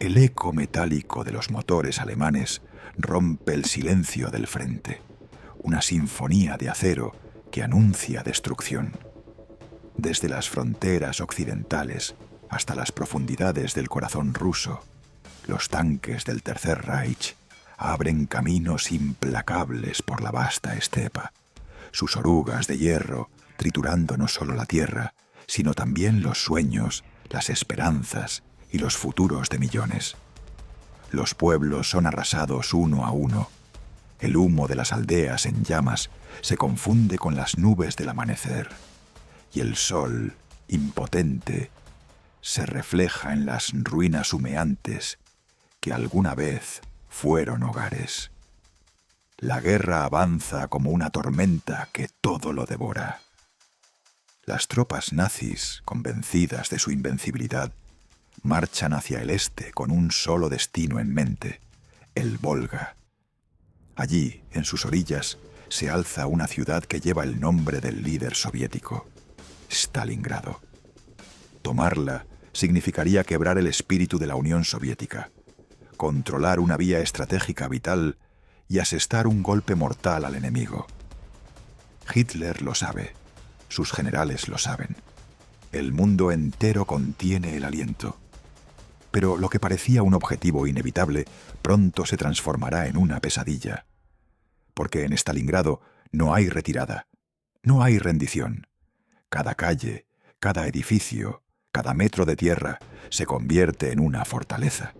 El eco metálico de los motores alemanes rompe el silencio del frente, una sinfonía de acero que anuncia destrucción. Desde las fronteras occidentales hasta las profundidades del corazón ruso, los tanques del Tercer Reich abren caminos implacables por la vasta estepa, sus orugas de hierro triturando no solo la tierra, sino también los sueños, las esperanzas y los futuros de millones. Los pueblos son arrasados uno a uno. El humo de las aldeas en llamas se confunde con las nubes del amanecer, y el sol, impotente, se refleja en las ruinas humeantes que alguna vez fueron hogares. La guerra avanza como una tormenta que todo lo devora. Las tropas nazis, convencidas de su invencibilidad, marchan hacia el este con un solo destino en mente, el Volga. Allí, en sus orillas, se alza una ciudad que lleva el nombre del líder soviético, Stalingrado. Tomarla significaría quebrar el espíritu de la Unión Soviética, controlar una vía estratégica vital y asestar un golpe mortal al enemigo. Hitler lo sabe, sus generales lo saben. El mundo entero contiene el aliento. Pero lo que parecía un objetivo inevitable pronto se transformará en una pesadilla. Porque en Stalingrado no hay retirada, no hay rendición. Cada calle, cada edificio, cada metro de tierra se convierte en una fortaleza.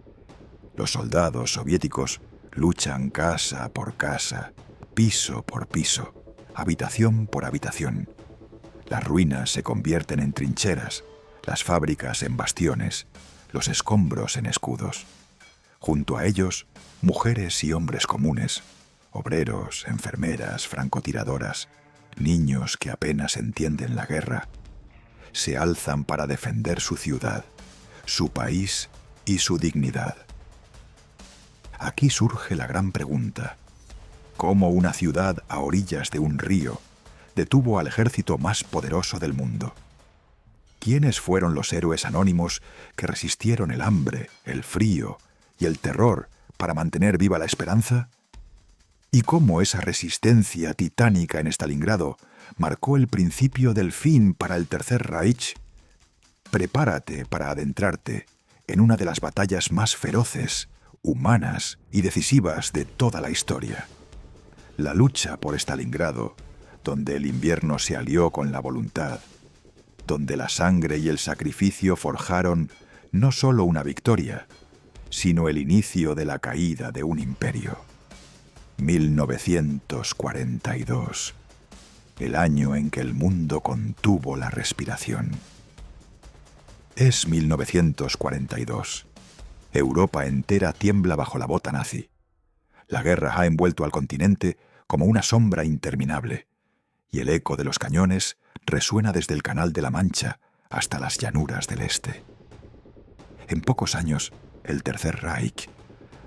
Los soldados soviéticos luchan casa por casa, piso por piso, habitación por habitación. Las ruinas se convierten en trincheras, las fábricas en bastiones, los escombros en escudos. Junto a ellos, mujeres y hombres comunes, obreros, enfermeras, francotiradoras, niños que apenas entienden la guerra, se alzan para defender su ciudad, su país y su dignidad. Aquí surge la gran pregunta: ¿cómo una ciudad a orillas de un río detuvo al ejército más poderoso del mundo? ¿Quiénes fueron los héroes anónimos que resistieron el hambre, el frío y el terror para mantener viva la esperanza? ¿Y cómo esa resistencia titánica en Stalingrado marcó el principio del fin para el Tercer Reich? Prepárate para adentrarte en una de las batallas más feroces, humanas y decisivas de toda la historia. La lucha por Stalingrado, donde el invierno se alió con la voluntad, donde la sangre y el sacrificio forjaron no solo una victoria, sino el inicio de la caída de un imperio. 1942, el año en que el mundo contuvo la respiración. Es 1942. Europa entera tiembla bajo la bota nazi. La guerra ha envuelto al continente como una sombra interminable, y el eco de los cañones resuena desde el Canal de la Mancha hasta las llanuras del este. En pocos años, el Tercer Reich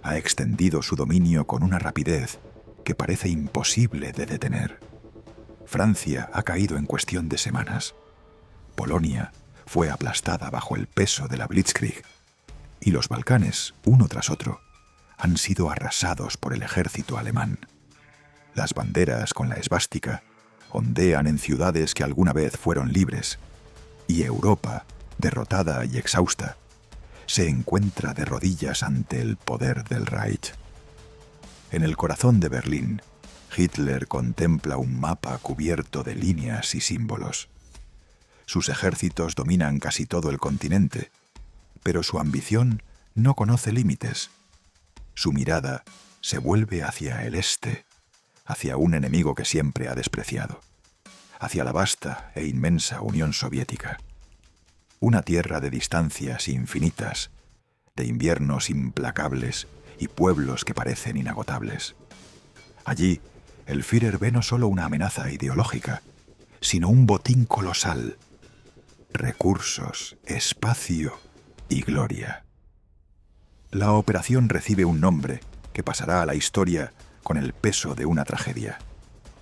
ha extendido su dominio con una rapidez que parece imposible de detener. Francia ha caído en cuestión de semanas. Polonia fue aplastada bajo el peso de la Blitzkrieg, y los Balcanes, uno tras otro, han sido arrasados por el ejército alemán. Las banderas con la esvástica ondean en ciudades que alguna vez fueron libres, y Europa, derrotada y exhausta, se encuentra de rodillas ante el poder del Reich. En el corazón de Berlín, Hitler contempla un mapa cubierto de líneas y símbolos. Sus ejércitos dominan casi todo el continente, pero su ambición no conoce límites. Su mirada se vuelve hacia el este, hacia un enemigo que siempre ha despreciado, hacia la vasta e inmensa Unión Soviética. Una tierra de distancias infinitas, de inviernos implacables y pueblos que parecen inagotables. Allí, el Führer ve no solo una amenaza ideológica, sino un botín colosal: recursos, espacio y gloria. La operación recibe un nombre que pasará a la historia con el peso de una tragedia: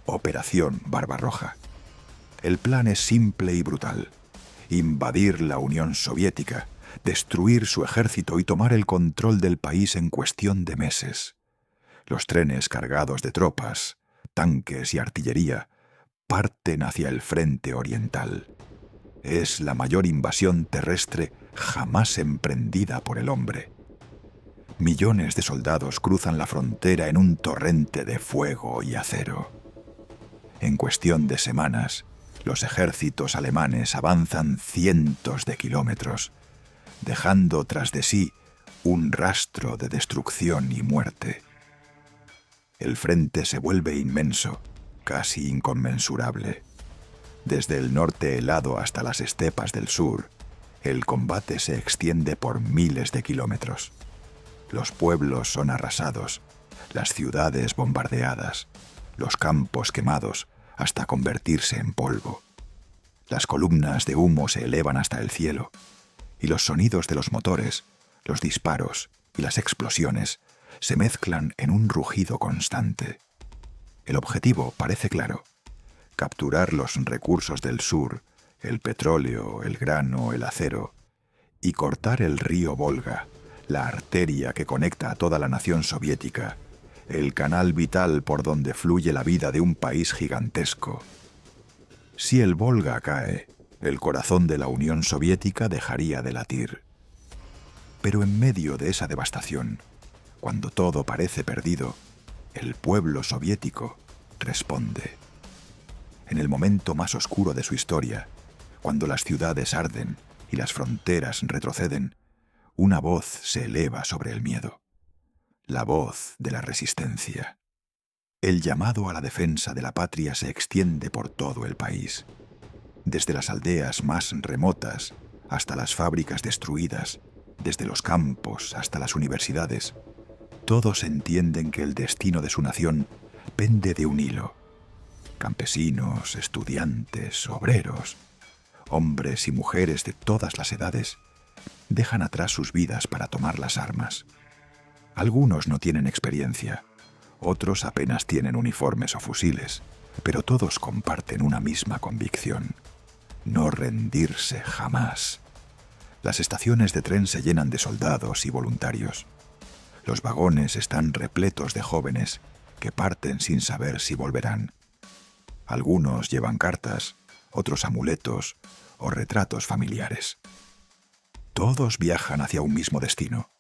Operación Barbarroja. El plan es simple y brutal: invadir la Unión Soviética, destruir su ejército y tomar el control del país en cuestión de meses. Los trenes cargados de tropas, tanques y artillería parten hacia el frente oriental. Es la mayor invasión terrestre jamás emprendida por el hombre. Millones de soldados cruzan la frontera en un torrente de fuego y acero. En cuestión de semanas, los ejércitos alemanes avanzan cientos de kilómetros, dejando tras de sí un rastro de destrucción y muerte. El frente se vuelve inmenso, casi inconmensurable. Desde el norte helado hasta las estepas del sur, el combate se extiende por miles de kilómetros. Los pueblos son arrasados, las ciudades bombardeadas, los campos quemados hasta convertirse en polvo. Las columnas de humo se elevan hasta el cielo, y los sonidos de los motores, los disparos y las explosiones se mezclan en un rugido constante. El objetivo parece claro: capturar los recursos del sur, el petróleo, el grano, el acero, y cortar el río Volga, la arteria que conecta a toda la nación soviética, el canal vital por donde fluye la vida de un país gigantesco. Si el Volga cae, el corazón de la Unión Soviética dejaría de latir. Pero en medio de esa devastación, cuando todo parece perdido, el pueblo soviético responde. En el momento más oscuro de su historia, cuando las ciudades arden y las fronteras retroceden, una voz se eleva sobre el miedo. La voz de la resistencia. El llamado a la defensa de la patria se extiende por todo el país. Desde las aldeas más remotas hasta las fábricas destruidas, desde los campos hasta las universidades, todos entienden que el destino de su nación pende de un hilo. Campesinos, estudiantes, obreros, hombres y mujeres de todas las edades dejan atrás sus vidas para tomar las armas. Algunos no tienen experiencia, otros apenas tienen uniformes o fusiles, pero todos comparten una misma convicción: no rendirse jamás. Las estaciones de tren se llenan de soldados y voluntarios. Los vagones están repletos de jóvenes que parten sin saber si volverán. Algunos llevan cartas, otros amuletos o retratos familiares. Todos viajan hacia un mismo destino: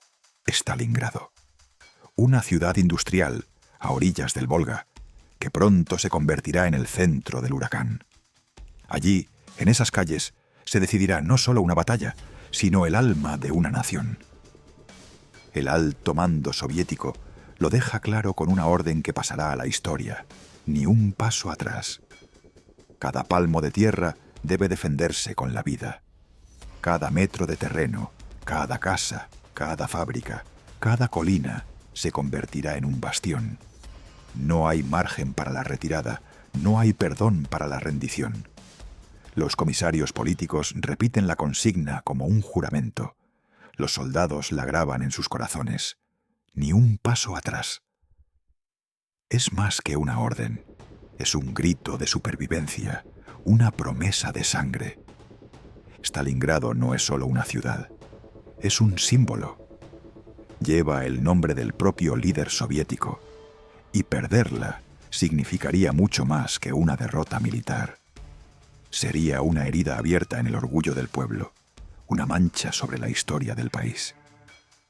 Stalingrado, una ciudad industrial a orillas del Volga, que pronto se convertirá en el centro del huracán. Allí, en esas calles, se decidirá no solo una batalla, sino el alma de una nación. El alto mando soviético lo deja claro con una orden que pasará a la historia: ni un paso atrás. Cada palmo de tierra debe defenderse con la vida. Cada metro de terreno, cada casa, cada fábrica, cada colina se convertirá en un bastión. No hay margen para la retirada, no hay perdón para la rendición. Los comisarios políticos repiten la consigna como un juramento. Los soldados la graban en sus corazones: ni un paso atrás. Es más que una orden, es un grito de supervivencia, una promesa de sangre. Stalingrado no es solo una ciudad, es un símbolo. Lleva el nombre del propio líder soviético, y perderla significaría mucho más que una derrota militar. Sería una herida abierta en el orgullo del pueblo, una mancha sobre la historia del país.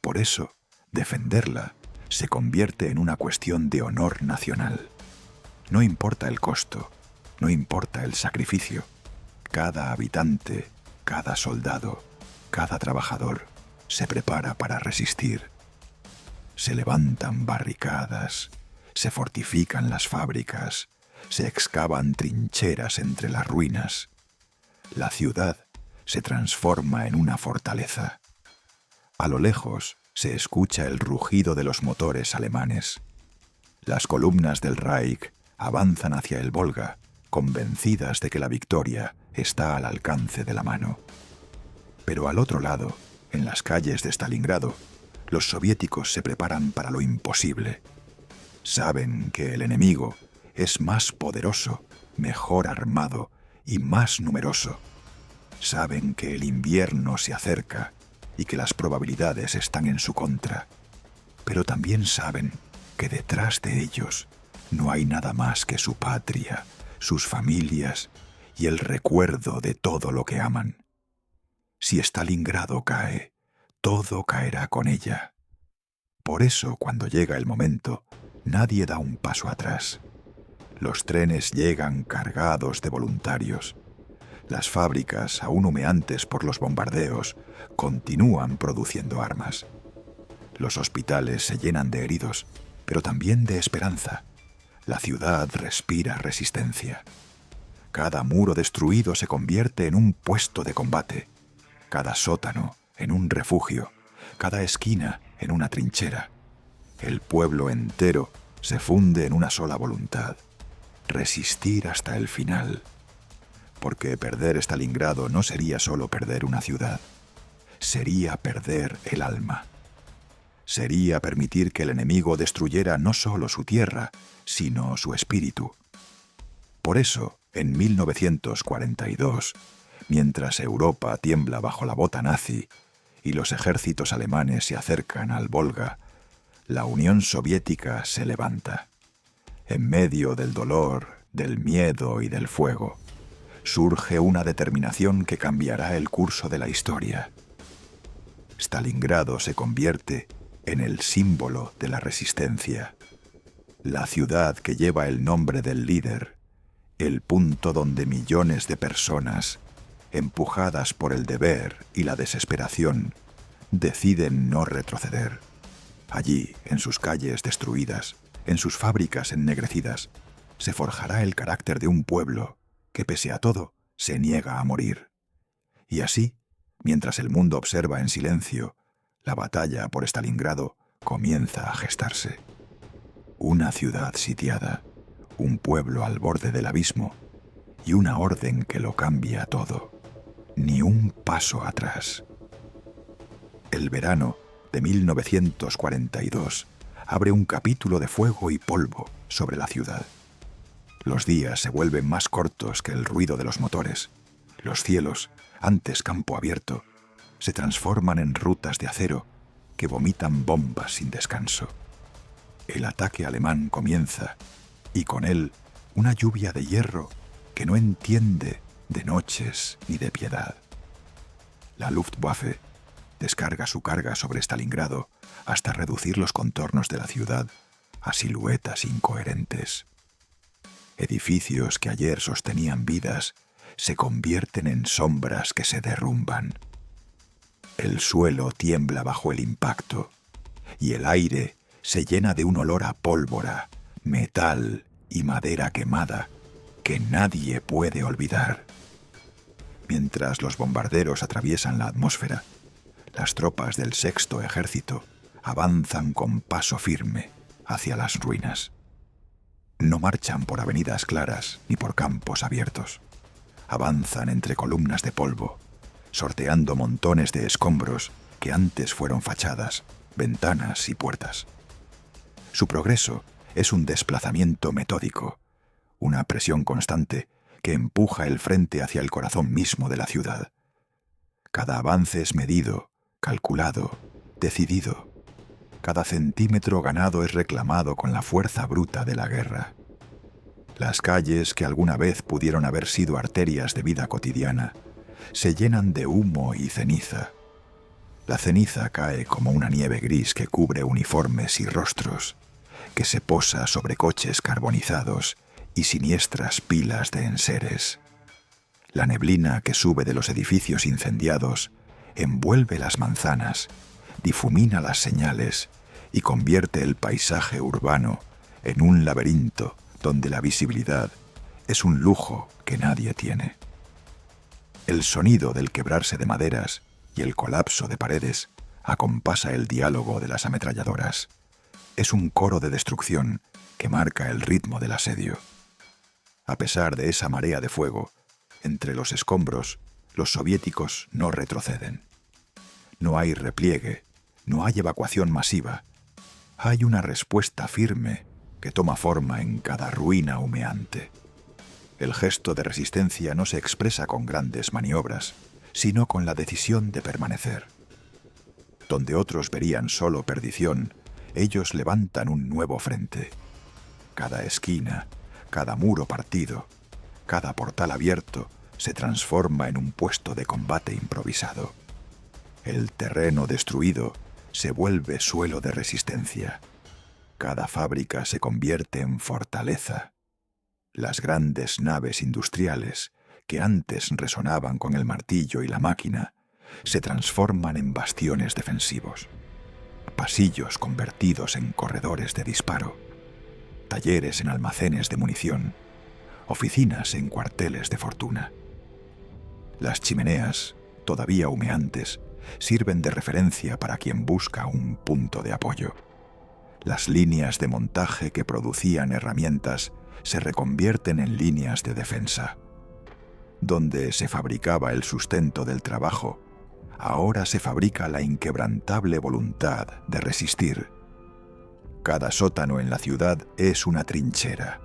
Por eso, defenderla se convierte en una cuestión de honor nacional. No importa el costo, no importa el sacrificio. Cada habitante, cada soldado, cada trabajador se prepara para resistir. Se levantan barricadas, se fortifican las fábricas, se excavan trincheras entre las ruinas. La ciudad se transforma en una fortaleza. A lo lejos se escucha el rugido de los motores alemanes. Las columnas del Reich avanzan hacia el Volga, convencidas de que la victoria está al alcance de la mano. Pero al otro lado, en las calles de Stalingrado, los soviéticos se preparan para lo imposible. Saben que el enemigo es más poderoso, mejor armado y más numeroso. Saben que el invierno se acerca y que las probabilidades están en su contra, pero también saben que detrás de ellos no hay nada más que su patria, sus familias y el recuerdo de todo lo que aman. Si Stalingrado cae, todo caerá con ella. Por eso, cuando llega el momento, nadie da un paso atrás. Los trenes llegan cargados de voluntarios. Las fábricas, aún humeantes por los bombardeos, continúan produciendo armas. Los hospitales se llenan de heridos, pero también de esperanza. La ciudad respira resistencia. Cada muro destruido se convierte en un puesto de combate. Cada sótano en un refugio. Cada esquina en una trinchera. El pueblo entero se funde en una sola voluntad: resistir hasta el final. Porque perder Stalingrado no sería solo perder una ciudad. Sería perder el alma. Sería permitir que el enemigo destruyera no solo su tierra, sino su espíritu. Por eso, en 1942, mientras Europa tiembla bajo la bota nazi y los ejércitos alemanes se acercan al Volga, la Unión Soviética se levanta. En medio del dolor, del miedo y del fuego, surge una determinación que cambiará el curso de la historia. Stalingrado se convierte en el símbolo de la resistencia, la ciudad que lleva el nombre del líder, el punto donde millones de personas, empujadas por el deber y la desesperación, deciden no retroceder. Allí, en sus calles destruidas, en sus fábricas ennegrecidas, se forjará el carácter de un pueblo que, pese a todo, se niega a morir. Y así, mientras el mundo observa en silencio, la batalla por Stalingrado comienza a gestarse. Una ciudad sitiada, un pueblo al borde del abismo y una orden que lo cambia todo. Ni un paso atrás. El verano de 1942 abre un capítulo de fuego y polvo sobre la ciudad. Los días se vuelven más cortos que el ruido de los motores. Los cielos, antes campo abierto, se transforman en rutas de acero que vomitan bombas sin descanso. El ataque alemán comienza, y con él una lluvia de hierro que no entiende de noches ni de piedad. La Luftwaffe descarga su carga sobre Stalingrado hasta reducir los contornos de la ciudad a siluetas incoherentes. Edificios que ayer sostenían vidas se convierten en sombras que se derrumban. El suelo tiembla bajo el impacto y el aire se llena de un olor a pólvora, metal y madera quemada que nadie puede olvidar. Mientras los bombarderos atraviesan la atmósfera, las tropas del Sexto Ejército avanzan con paso firme hacia las ruinas. No marchan por avenidas claras ni por campos abiertos. Avanzan entre columnas de polvo, sorteando montones de escombros que antes fueron fachadas, ventanas y puertas. Su progreso es un desplazamiento metódico, una presión constante que empuja el frente hacia el corazón mismo de la ciudad. Cada avance es medido, calculado, decidido. Cada centímetro ganado es reclamado con la fuerza bruta de la guerra. Las calles que alguna vez pudieron haber sido arterias de vida cotidiana se llenan de humo y ceniza. La ceniza cae como una nieve gris que cubre uniformes y rostros, que se posa sobre coches carbonizados y siniestras pilas de enseres. La neblina que sube de los edificios incendiados envuelve las manzanas, difumina las señales y convierte el paisaje urbano en un laberinto donde la visibilidad es un lujo que nadie tiene. El sonido del quebrarse de maderas y el colapso de paredes acompasa el diálogo de las ametralladoras. Es un coro de destrucción que marca el ritmo del asedio. A pesar de esa marea de fuego, entre los escombros, los soviéticos no retroceden. No hay repliegue, no hay evacuación masiva. Hay una respuesta firme que toma forma en cada ruina humeante. El gesto de resistencia no se expresa con grandes maniobras, sino con la decisión de permanecer. Donde otros verían solo perdición, ellos levantan un nuevo frente. Cada esquina, cada muro partido, cada portal abierto se transforma en un puesto de combate improvisado. El terreno destruido se vuelve suelo de resistencia. Cada fábrica se convierte en fortaleza. Las grandes naves industriales, que antes resonaban con el martillo y la máquina, se transforman en bastiones defensivos. Pasillos convertidos en corredores de disparo. Talleres en almacenes de munición. Oficinas en cuarteles de fortuna. Las chimeneas, todavía humeantes, sirven de referencia para quien busca un punto de apoyo. Las líneas de montaje que producían herramientas se reconvierten en líneas de defensa. Donde se fabricaba el sustento del trabajo, ahora se fabrica la inquebrantable voluntad de resistir. Cada sótano en la ciudad es una trinchera.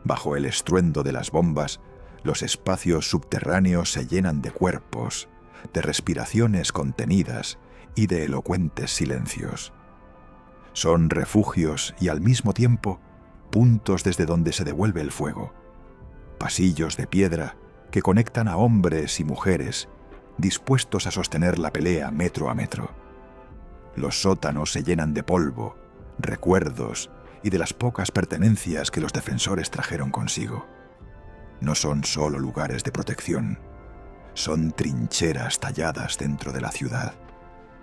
Bajo el estruendo de las bombas, los espacios subterráneos se llenan de cuerpos, de respiraciones contenidas y de elocuentes silencios. Son refugios y al mismo tiempo puntos desde donde se devuelve el fuego. Pasillos de piedra que conectan a hombres y mujeres dispuestos a sostener la pelea metro a metro. Los sótanos se llenan de polvo, recuerdos y de las pocas pertenencias que los defensores trajeron consigo. No son solo lugares de protección, son trincheras talladas dentro de la ciudad,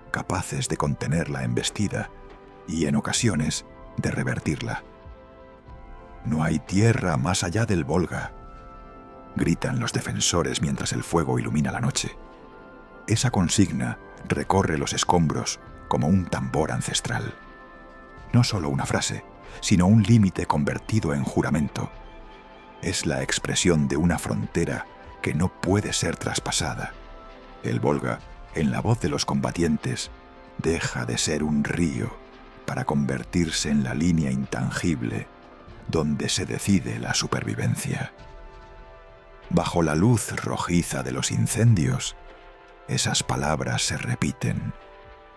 capaces de contener la embestida y, en ocasiones, de revertirla. No hay tierra más allá del Volga, gritan los defensores mientras el fuego ilumina la noche. Esa consigna recorre los escombros como un tambor ancestral. No solo una frase, sino un límite convertido en juramento. Es la expresión de una frontera que no puede ser traspasada. El Volga, en la voz de los combatientes, deja de ser un río para convertirse en la línea intangible donde se decide la supervivencia. Bajo la luz rojiza de los incendios, esas palabras se repiten,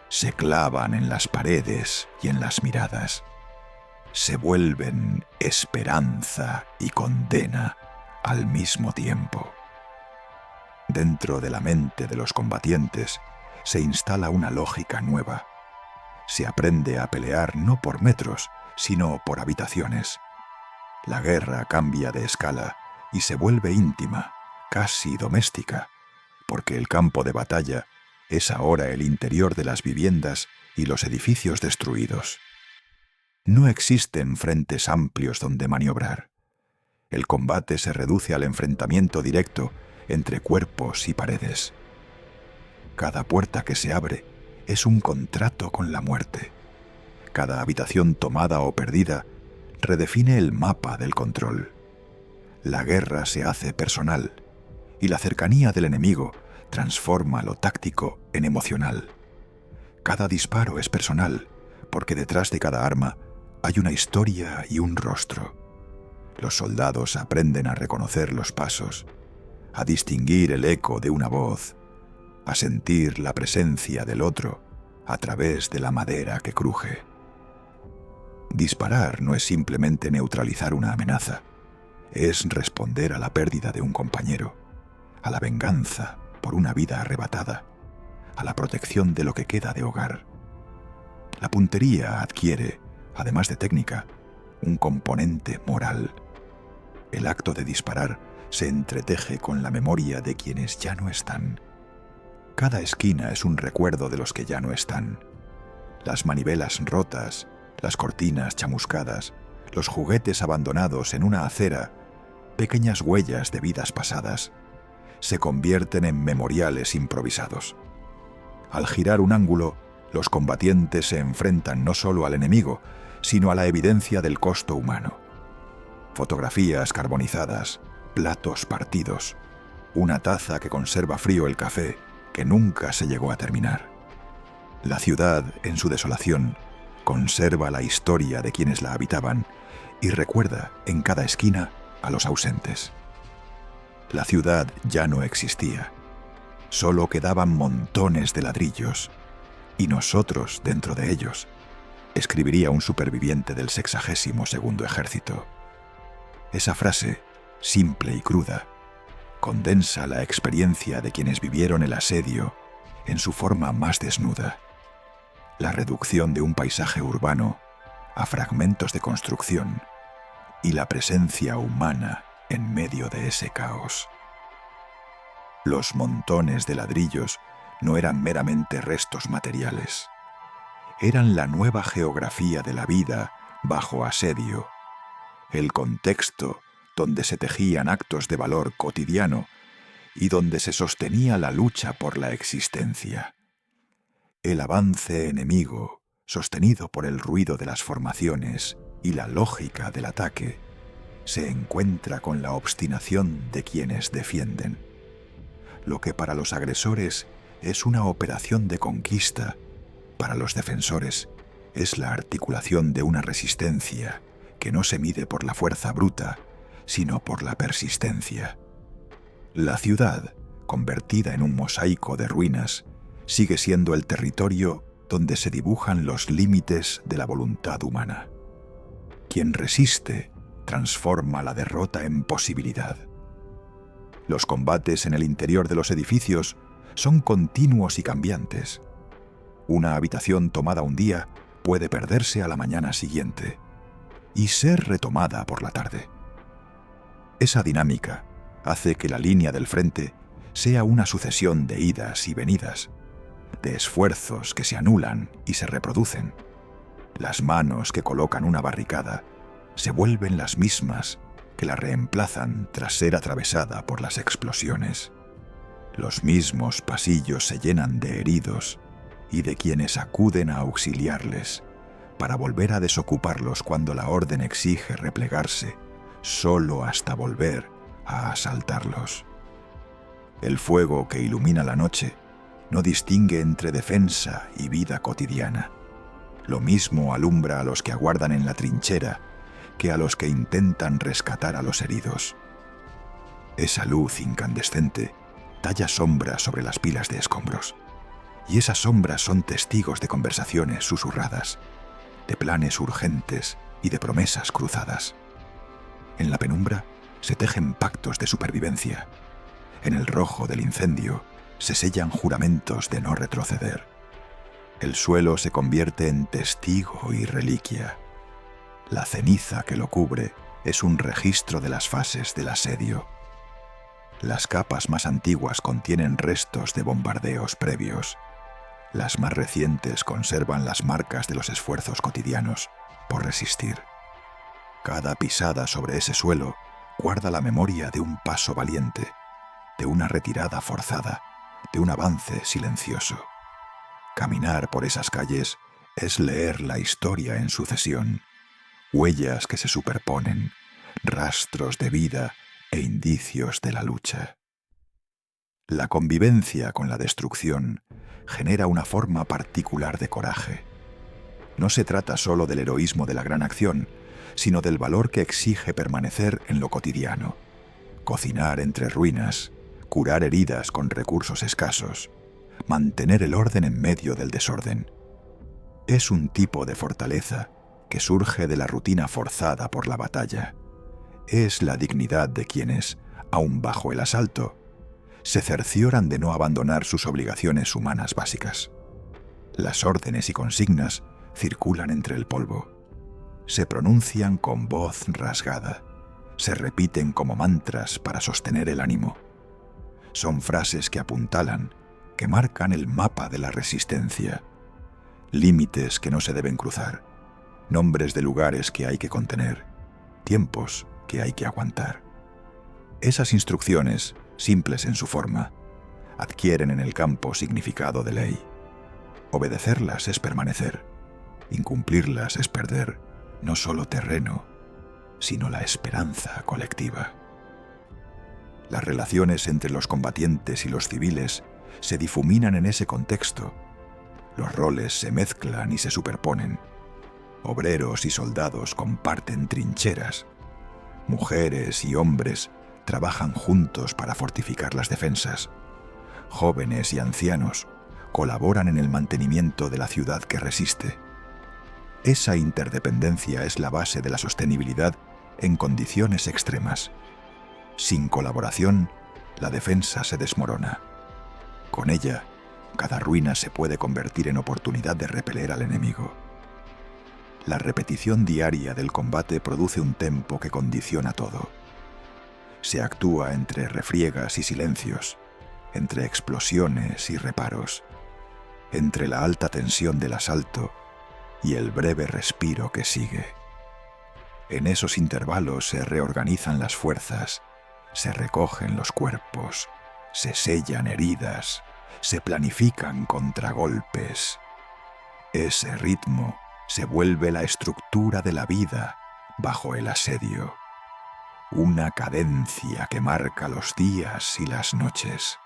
se clavan en las paredes y en las miradas, se vuelven esperanza y condena al mismo tiempo. Dentro de la mente de los combatientes se instala una lógica nueva. Se aprende a pelear no por metros, sino por habitaciones. La guerra cambia de escala y se vuelve íntima, casi doméstica, porque el campo de batalla es ahora el interior de las viviendas y los edificios destruidos. No existen frentes amplios donde maniobrar. El combate se reduce al enfrentamiento directo entre cuerpos y paredes. Cada puerta que se abre es un contrato con la muerte. Cada habitación tomada o perdida redefine el mapa del control. La guerra se hace personal y la cercanía del enemigo transforma lo táctico en emocional. Cada disparo es personal porque detrás de cada arma hay una historia y un rostro. Los soldados aprenden a reconocer los pasos, a distinguir el eco de una voz, a sentir la presencia del otro a través de la madera que cruje. Disparar no es simplemente neutralizar una amenaza, es responder a la pérdida de un compañero, a la venganza por una vida arrebatada, a la protección de lo que queda de hogar. La puntería adquiere, además de técnica, un componente moral. El acto de disparar se entreteje con la memoria de quienes ya no están. Cada esquina es un recuerdo de los que ya no están. Las manivelas rotas, las cortinas chamuscadas, los juguetes abandonados en una acera, pequeñas huellas de vidas pasadas, se convierten en memoriales improvisados. Al girar un ángulo, los combatientes se enfrentan no solo al enemigo, sino a la evidencia del costo humano. Fotografías carbonizadas, platos partidos, una taza que conserva frío el café que nunca se llegó a terminar. La ciudad, en su desolación, conserva la historia de quienes la habitaban y recuerda en cada esquina a los ausentes. La ciudad ya no existía. Solo quedaban montones de ladrillos, y nosotros dentro de ellos, escribiría un superviviente del 62º ejército. Esa frase, simple y cruda, condensa la experiencia de quienes vivieron el asedio en su forma más desnuda. La reducción de un paisaje urbano a fragmentos de construcción y la presencia humana en medio de ese caos. Los montones de ladrillos no eran meramente restos materiales. Eran la nueva geografía de la vida bajo asedio, el contexto donde se tejían actos de valor cotidiano y donde se sostenía la lucha por la existencia. El avance enemigo, sostenido por el ruido de las formaciones y la lógica del ataque, se encuentra con la obstinación de quienes defienden. Lo que para los agresores es una operación de conquista, para los defensores es la articulación de una resistencia que no se mide por la fuerza bruta, sino por la persistencia. La ciudad, convertida en un mosaico de ruinas, sigue siendo el territorio donde se dibujan los límites de la voluntad humana. Quien resiste transforma la derrota en posibilidad. Los combates en el interior de los edificios son continuos y cambiantes. Una habitación tomada un día puede perderse a la mañana siguiente y ser retomada por la tarde. Esa dinámica hace que la línea del frente sea una sucesión de idas y venidas, de esfuerzos que se anulan y se reproducen. Las manos que colocan una barricada se vuelven las mismas que la reemplazan tras ser atravesada por las explosiones. Los mismos pasillos se llenan de heridos y de quienes acuden a auxiliarles para volver a desocuparlos cuando la orden exige replegarse, solo hasta volver a asaltarlos. El fuego que ilumina la noche no distingue entre defensa y vida cotidiana. Lo mismo alumbra a los que aguardan en la trinchera que a los que intentan rescatar a los heridos. Esa luz incandescente talla sombras sobre las pilas de escombros, y esas sombras son testigos de conversaciones susurradas, de planes urgentes y de promesas cruzadas. En la penumbra se tejen pactos de supervivencia. En el rojo del incendio se sellan juramentos de no retroceder. El suelo se convierte en testigo y reliquia. La ceniza que lo cubre es un registro de las fases del asedio. Las capas más antiguas contienen restos de bombardeos previos. Las más recientes conservan las marcas de los esfuerzos cotidianos por resistir. Cada pisada sobre ese suelo guarda la memoria de un paso valiente, de una retirada forzada, de un avance silencioso. Caminar por esas calles es leer la historia en sucesión, huellas que se superponen, rastros de vida e indicios de la lucha. La convivencia con la destrucción genera una forma particular de coraje. No se trata solo del heroísmo de la gran acción, sino del valor que exige permanecer en lo cotidiano, cocinar entre ruinas, curar heridas con recursos escasos, mantener el orden en medio del desorden. Es un tipo de fortaleza que surge de la rutina forzada por la batalla. Es la dignidad de quienes, aun bajo el asalto, se cercioran de no abandonar sus obligaciones humanas básicas. Las órdenes y consignas circulan entre el polvo. Se pronuncian con voz rasgada. Se repiten como mantras para sostener el ánimo. Son frases que apuntalan, que marcan el mapa de la resistencia. Límites que no se deben cruzar. Nombres de lugares que hay que contener. Tiempos que hay que aguantar. Esas instrucciones, simples en su forma, adquieren en el campo significado de ley. Obedecerlas es permanecer. Incumplirlas es perder no solo terreno, sino la esperanza colectiva. Las relaciones entre los combatientes y los civiles se difuminan en ese contexto. Los roles se mezclan y se superponen. Obreros y soldados comparten trincheras. Mujeres y hombres trabajan juntos para fortificar las defensas. Jóvenes y ancianos colaboran en el mantenimiento de la ciudad que resiste. Esa interdependencia es la base de la sostenibilidad en condiciones extremas. Sin colaboración, la defensa se desmorona. Con ella, cada ruina se puede convertir en oportunidad de repeler al enemigo. La repetición diaria del combate produce un tempo que condiciona todo. Se actúa entre refriegas y silencios, entre explosiones y reparos, entre la alta tensión del asalto y el breve respiro que sigue. En esos intervalos se reorganizan las fuerzas, se recogen los cuerpos, se sellan heridas, se planifican contragolpes. Ese ritmo se vuelve la estructura de la vida bajo el asedio, una cadencia que marca los días y las noches.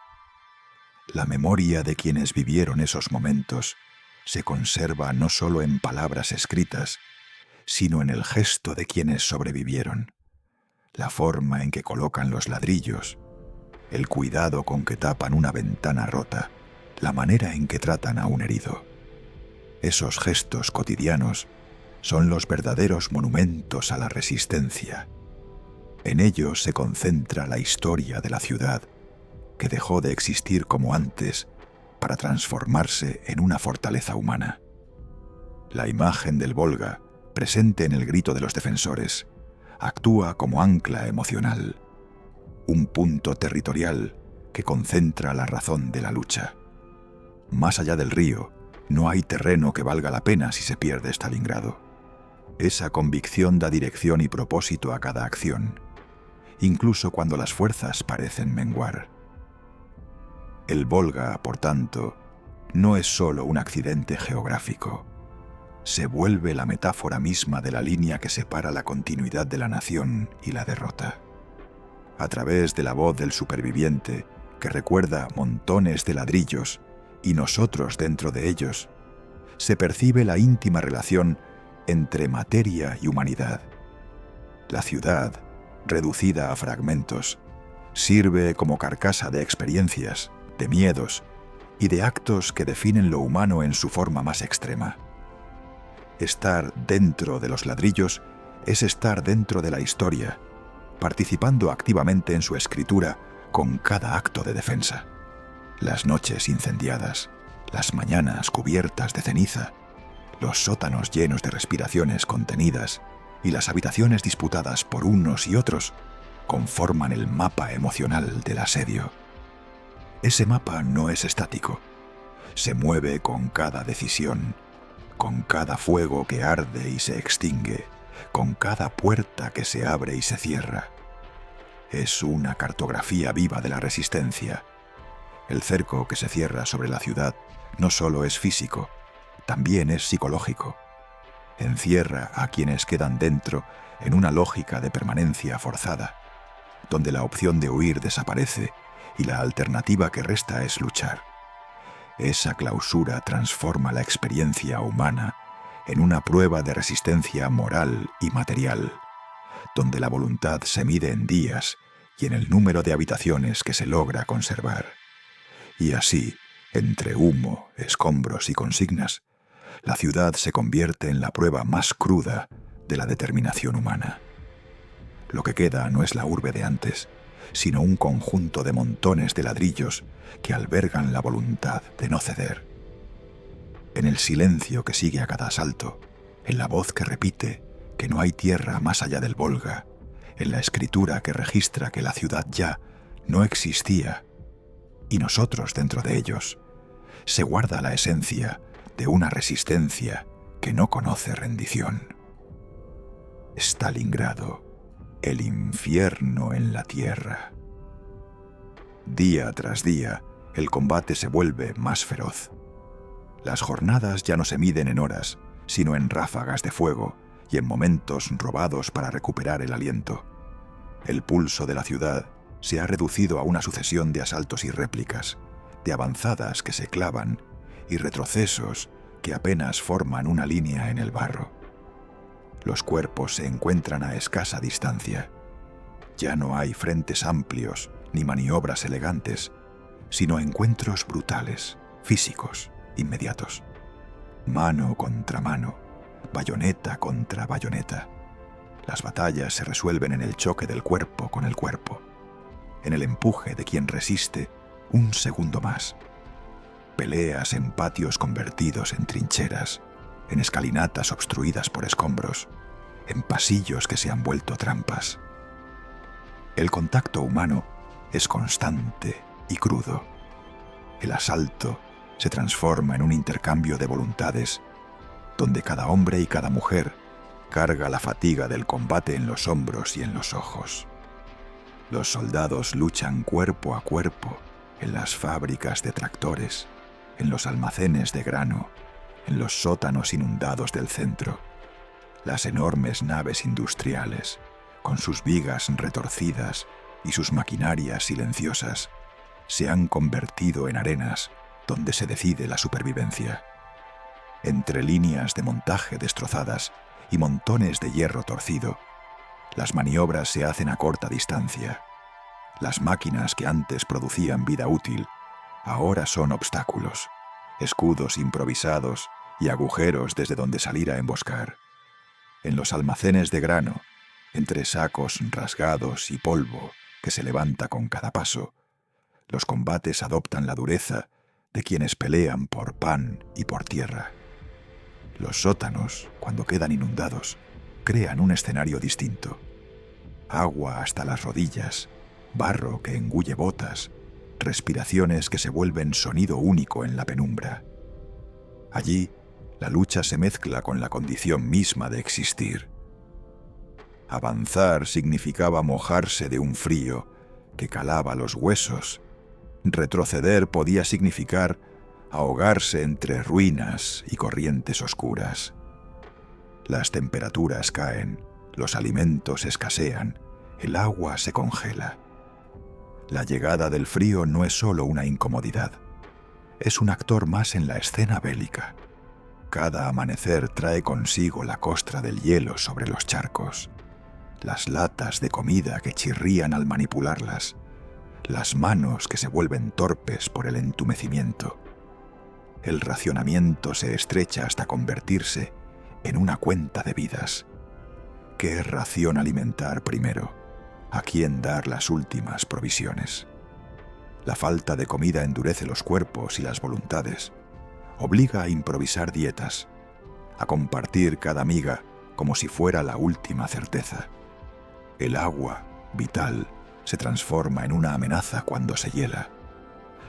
La memoria de quienes vivieron esos momentos se conserva no solo en palabras escritas, sino en el gesto de quienes sobrevivieron, la forma en que colocan los ladrillos, el cuidado con que tapan una ventana rota, la manera en que tratan a un herido. Esos gestos cotidianos son los verdaderos monumentos a la resistencia. En ellos se concentra la historia de la ciudad, que dejó de existir como antes para transformarse en una fortaleza humana. La imagen del Volga, presente en el grito de los defensores, actúa como ancla emocional, un punto territorial que concentra la razón de la lucha. Más allá del río, no hay terreno que valga la pena si se pierde Stalingrado. Esa convicción da dirección y propósito a cada acción, incluso cuando las fuerzas parecen menguar. El Volga, por tanto, no es solo un accidente geográfico. Se vuelve la metáfora misma de la línea que separa la continuidad de la nación y la derrota. A través de la voz del superviviente, que recuerda montones de ladrillos y nosotros dentro de ellos, se percibe la íntima relación entre materia y humanidad. La ciudad, reducida a fragmentos, sirve como carcasa de experiencias, de miedos y de actos que definen lo humano en su forma más extrema. Estar dentro de los ladrillos es estar dentro de la historia, participando activamente en su escritura con cada acto de defensa. Las noches incendiadas, las mañanas cubiertas de ceniza, los sótanos llenos de respiraciones contenidas y las habitaciones disputadas por unos y otros conforman el mapa emocional del asedio. Ese mapa no es estático, se mueve con cada decisión, con cada fuego que arde y se extingue, con cada puerta que se abre y se cierra. Es una cartografía viva de la resistencia. El cerco que se cierra sobre la ciudad no solo es físico, también es psicológico. Encierra a quienes quedan dentro en una lógica de permanencia forzada, donde la opción de huir desaparece y la alternativa que resta es luchar. Esa clausura transforma la experiencia humana en una prueba de resistencia moral y material, donde la voluntad se mide en días y en el número de habitaciones que se logra conservar. Y así, entre humo, escombros y consignas, la ciudad se convierte en la prueba más cruda de la determinación humana. Lo que queda no es la urbe de antes, sino un conjunto de montones de ladrillos que albergan la voluntad de no ceder. En el silencio que sigue a cada asalto, en la voz que repite que no hay tierra más allá del Volga, en la escritura que registra que la ciudad ya no existía, y nosotros dentro de ellos, se guarda la esencia de una resistencia que no conoce rendición. Stalingrado, el infierno en la tierra. Día tras día, el combate se vuelve más feroz. Las jornadas ya no se miden en horas, sino en ráfagas de fuego y en momentos robados para recuperar el aliento. El pulso de la ciudad se ha reducido a una sucesión de asaltos y réplicas, de avanzadas que se clavan y retrocesos que apenas forman una línea en el barro. Los cuerpos se encuentran a escasa distancia. Ya no hay frentes amplios ni maniobras elegantes, sino encuentros brutales, físicos, inmediatos. Mano contra mano, bayoneta contra bayoneta. Las batallas se resuelven en el choque del cuerpo con el cuerpo, en el empuje de quien resiste un segundo más. Peleas en patios convertidos en trincheras, en escalinatas obstruidas por escombros, en pasillos que se han vuelto trampas. El contacto humano es constante y crudo. El asalto se transforma en un intercambio de voluntades, donde cada hombre y cada mujer carga la fatiga del combate en los hombros y en los ojos. Los soldados luchan cuerpo a cuerpo en las fábricas de tractores, en los almacenes de grano, en los sótanos inundados del centro. Las enormes naves industriales, con sus vigas retorcidas y sus maquinarias silenciosas, se han convertido en arenas donde se decide la supervivencia. Entre líneas de montaje destrozadas y montones de hierro torcido, las maniobras se hacen a corta distancia. Las máquinas que antes producían vida útil, ahora son obstáculos, escudos improvisados y agujeros desde donde salir a emboscar. En los almacenes de grano, entre sacos rasgados y polvo que se levanta con cada paso, los combates adoptan la dureza de quienes pelean por pan y por tierra. Los sótanos, cuando quedan inundados, crean un escenario distinto. Agua hasta las rodillas, barro que engulle botas, respiraciones que se vuelven sonido único en la penumbra. Allí, la lucha se mezcla con la condición misma de existir. Avanzar significaba mojarse de un frío que calaba los huesos. Retroceder podía significar ahogarse entre ruinas y corrientes oscuras. Las temperaturas caen, los alimentos escasean, el agua se congela. La llegada del frío no es solo una incomodidad, es un actor más en la escena bélica. Cada amanecer trae consigo la costra del hielo sobre los charcos, las latas de comida que chirrían al manipularlas, las manos que se vuelven torpes por el entumecimiento. El racionamiento se estrecha hasta convertirse en una cuenta de vidas. ¿Qué ración alimentar primero? ¿A quién dar las últimas provisiones? La falta de comida endurece los cuerpos y las voluntades, obliga a improvisar dietas, a compartir cada miga como si fuera la última certeza. El agua, vital, se transforma en una amenaza cuando se hiela.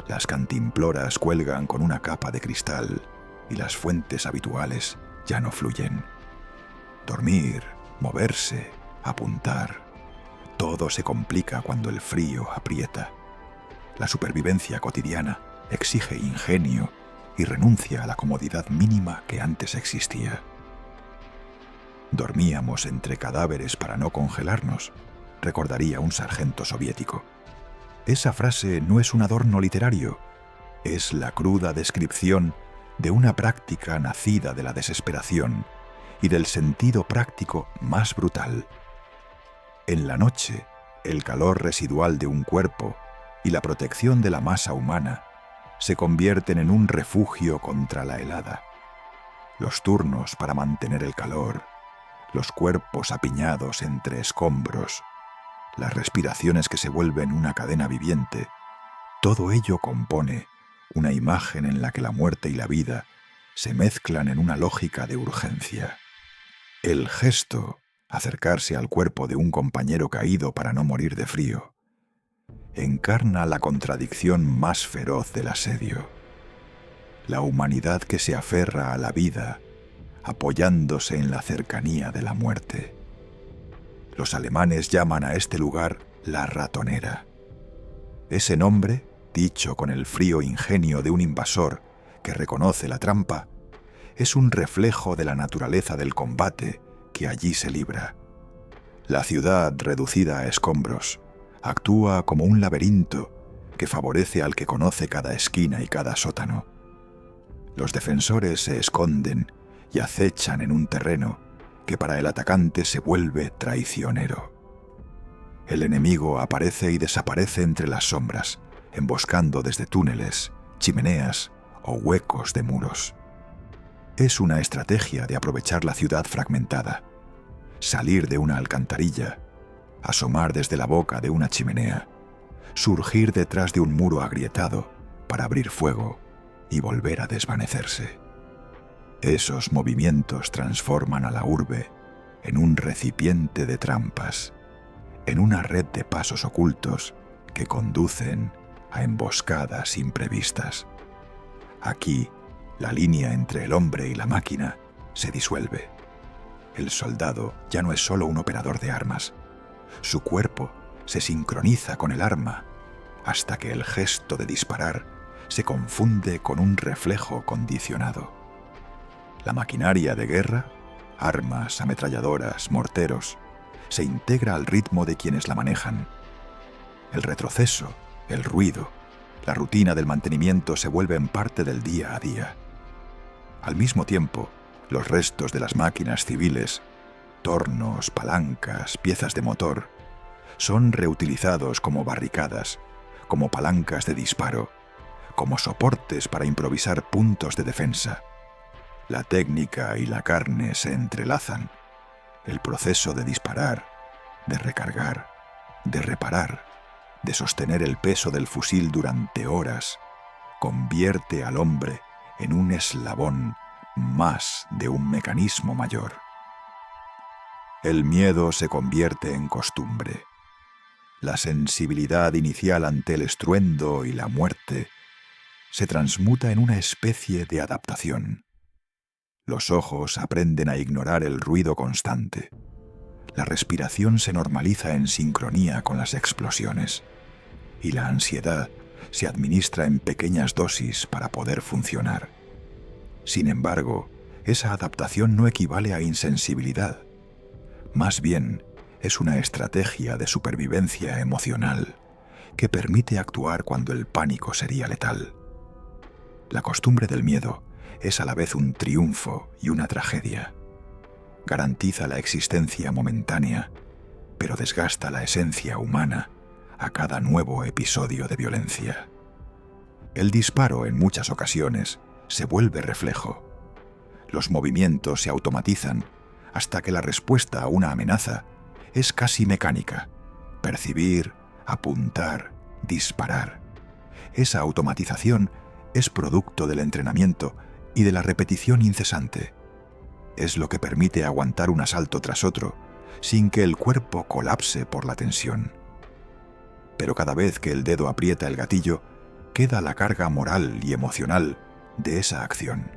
Las cantimploras cuelgan con una capa de cristal y las fuentes habituales ya no fluyen. Dormir, moverse, apuntar, todo se complica cuando el frío aprieta. La supervivencia cotidiana exige ingenio y renuncia a la comodidad mínima que antes existía. Dormíamos entre cadáveres para no congelarnos, recordaría un sargento soviético. Esa frase no es un adorno literario, es la cruda descripción de una práctica nacida de la desesperación y del sentido práctico más brutal. En la noche, el calor residual de un cuerpo y la protección de la masa humana se convierten en un refugio contra la helada. Los turnos para mantener el calor, los cuerpos apiñados entre escombros, las respiraciones que se vuelven una cadena viviente, todo ello compone una imagen en la que la muerte y la vida se mezclan en una lógica de urgencia. El gesto, acercarse al cuerpo de un compañero caído para no morir de frío, encarna la contradicción más feroz del asedio. La humanidad que se aferra a la vida, apoyándose en la cercanía de la muerte. Los alemanes llaman a este lugar la ratonera. Ese nombre, dicho con el frío ingenio de un invasor que reconoce la trampa, es un reflejo de la naturaleza del combate que allí se libra. La ciudad, reducida a escombros, actúa como un laberinto que favorece al que conoce cada esquina y cada sótano. Los defensores se esconden y acechan en un terreno que para el atacante se vuelve traicionero. El enemigo aparece y desaparece entre las sombras, emboscando desde túneles, chimeneas o huecos de muros. Es una estrategia de aprovechar la ciudad fragmentada, salir de una alcantarilla, asomar desde la boca de una chimenea, surgir detrás de un muro agrietado para abrir fuego y volver a desvanecerse. Esos movimientos transforman a la urbe en un recipiente de trampas, en una red de pasos ocultos que conducen a emboscadas imprevistas. Aquí, la línea entre el hombre y la máquina se disuelve. El soldado ya no es solo un operador de armas. Su cuerpo se sincroniza con el arma hasta que el gesto de disparar se confunde con un reflejo condicionado. La maquinaria de guerra, armas, ametralladoras, morteros, se integra al ritmo de quienes la manejan. El retroceso, el ruido, la rutina del mantenimiento se vuelven parte del día a día. Al mismo tiempo, los restos de las máquinas civiles, tornos, palancas, piezas de motor, son reutilizados como barricadas, como palancas de disparo, como soportes para improvisar puntos de defensa. La técnica y la carne se entrelazan. El proceso de disparar, de recargar, de reparar, de sostener el peso del fusil durante horas, convierte al hombre en un eslabón más de un mecanismo mayor. El miedo se convierte en costumbre. La sensibilidad inicial ante el estruendo y la muerte se transmuta en una especie de adaptación. Los ojos aprenden a ignorar el ruido constante. La respiración se normaliza en sincronía con las explosiones. Y la ansiedad se administra en pequeñas dosis para poder funcionar. Sin embargo, esa adaptación no equivale a insensibilidad. Más bien, es una estrategia de supervivencia emocional que permite actuar cuando el pánico sería letal. La costumbre del miedo es a la vez un triunfo y una tragedia. Garantiza la existencia momentánea, pero desgasta la esencia humana a cada nuevo episodio de violencia. El disparo, en muchas ocasiones, se vuelve reflejo. Los movimientos se automatizan hasta que la respuesta a una amenaza es casi mecánica. Percibir, apuntar, disparar. Esa automatización es producto del entrenamiento y de la repetición incesante. Es lo que permite aguantar un asalto tras otro sin que el cuerpo colapse por la tensión. Pero cada vez que el dedo aprieta el gatillo, queda la carga moral y emocional de esa acción.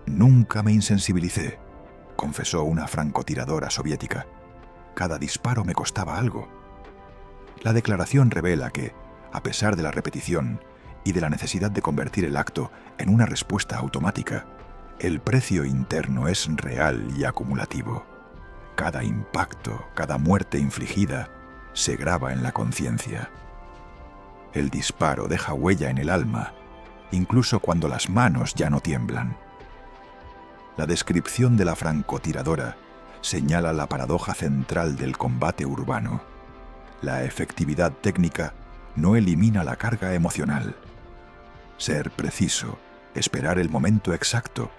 Nunca me insensibilicé, confesó una francotiradora soviética. Cada disparo me costaba algo. La declaración revela que, a pesar de la repetición y de la necesidad de convertir el acto en una respuesta automática, el precio interno es real y acumulativo. Cada impacto, cada muerte infligida, se graba en la conciencia. El disparo deja huella en el alma, incluso cuando las manos ya no tiemblan. La descripción de la francotiradora señala la paradoja central del combate urbano. La efectividad técnica no elimina la carga emocional. Ser preciso, esperar el momento exacto,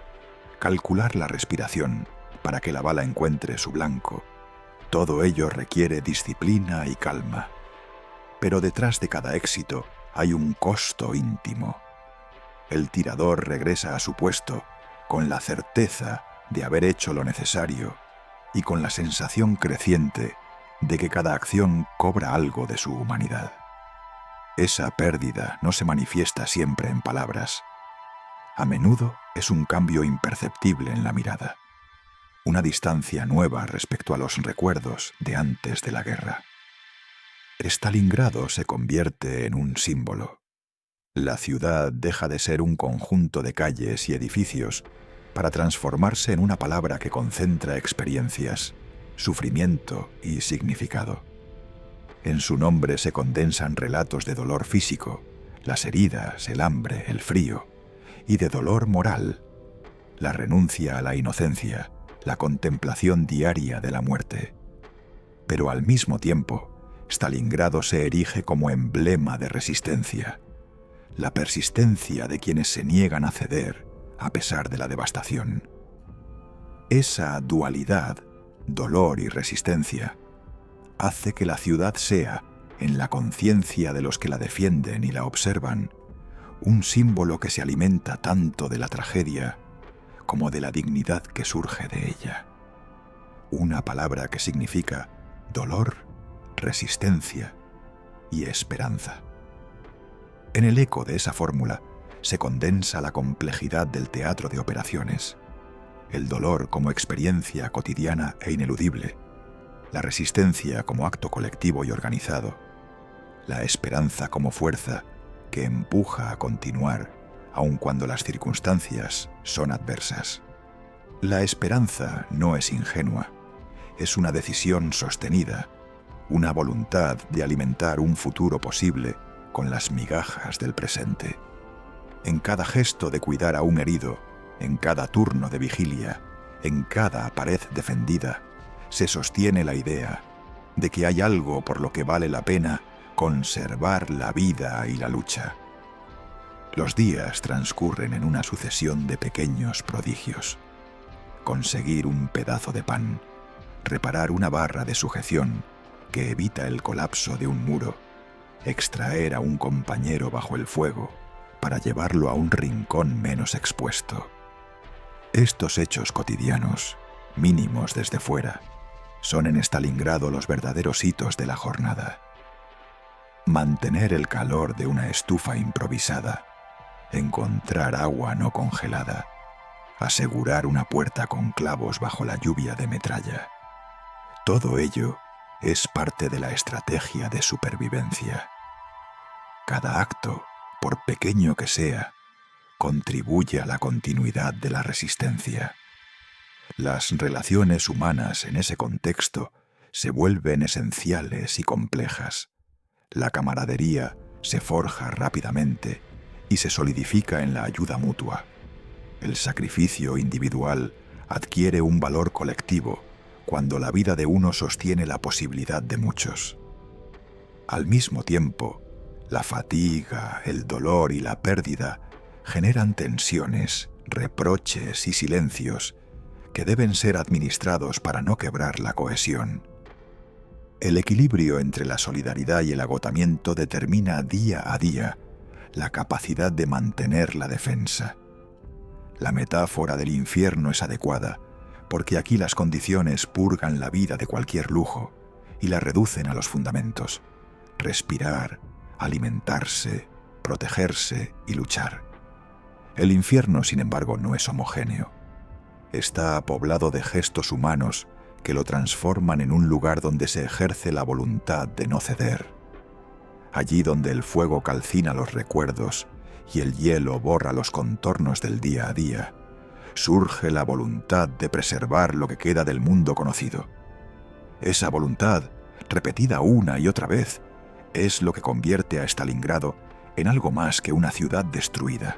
calcular la respiración para que la bala encuentre su blanco, todo ello requiere disciplina y calma. Pero detrás de cada éxito hay un costo íntimo. El tirador regresa a su puesto con la certeza de haber hecho lo necesario y con la sensación creciente de que cada acción cobra algo de su humanidad. Esa pérdida no se manifiesta siempre en palabras. A menudo es un cambio imperceptible en la mirada, una distancia nueva respecto a los recuerdos de antes de la guerra. Stalingrado se convierte en un símbolo. La ciudad deja de ser un conjunto de calles y edificios para transformarse en una palabra que concentra experiencias, sufrimiento y significado. En su nombre se condensan relatos de dolor físico, las heridas, el hambre, el frío, y de dolor moral, la renuncia a la inocencia, la contemplación diaria de la muerte. Pero al mismo tiempo, Stalingrado se erige como emblema de resistencia. la persistencia de quienes se niegan a ceder a pesar de la devastación. Esa dualidad, dolor y resistencia, hace que la ciudad sea, en la conciencia de los que la defienden y la observan, un símbolo que se alimenta tanto de la tragedia como de la dignidad que surge de ella. Una palabra que significa dolor, resistencia y esperanza. En el eco de esa fórmula se condensa la complejidad del teatro de operaciones, el dolor como experiencia cotidiana e ineludible, la resistencia como acto colectivo y organizado, la esperanza como fuerza que empuja a continuar aun cuando las circunstancias son adversas. La esperanza no es ingenua, es una decisión sostenida, una voluntad de alimentar un futuro posible con las migajas del presente. En cada gesto de cuidar a un herido, en cada turno de vigilia, en cada pared defendida, se sostiene la idea de que hay algo por lo que vale la pena conservar la vida y la lucha. Los días transcurren en una sucesión de pequeños prodigios. Conseguir un pedazo de pan, reparar una barra de sujeción que evita el colapso de un muro, extraer a un compañero bajo el fuego para llevarlo a un rincón menos expuesto. Estos hechos cotidianos, mínimos desde fuera, son en Stalingrado los verdaderos hitos de la jornada. Mantener el calor de una estufa improvisada, encontrar agua no congelada, asegurar una puerta con clavos bajo la lluvia de metralla. Todo ello es parte de la estrategia de supervivencia. Cada acto, por pequeño que sea, contribuye a la continuidad de la resistencia. Las relaciones humanas en ese contexto se vuelven esenciales y complejas. La camaradería se forja rápidamente y se solidifica en la ayuda mutua. El sacrificio individual adquiere un valor colectivo cuando la vida de uno sostiene la posibilidad de muchos. Al mismo tiempo, la fatiga, el dolor y la pérdida generan tensiones, reproches y silencios que deben ser administrados para no quebrar la cohesión. El equilibrio entre la solidaridad y el agotamiento determina día a día la capacidad de mantener la defensa. La metáfora del infierno es adecuada porque aquí las condiciones purgan la vida de cualquier lujo y la reducen a los fundamentos: respirar, alimentarse, protegerse y luchar. El infierno, sin embargo, no es homogéneo. Está poblado de gestos humanos que lo transforman en un lugar donde se ejerce la voluntad de no ceder. Allí donde el fuego calcina los recuerdos y el hielo borra los contornos del día a día, surge la voluntad de preservar lo que queda del mundo conocido. Esa voluntad, repetida una y otra vez, es lo que convierte a Stalingrado en algo más que una ciudad destruida.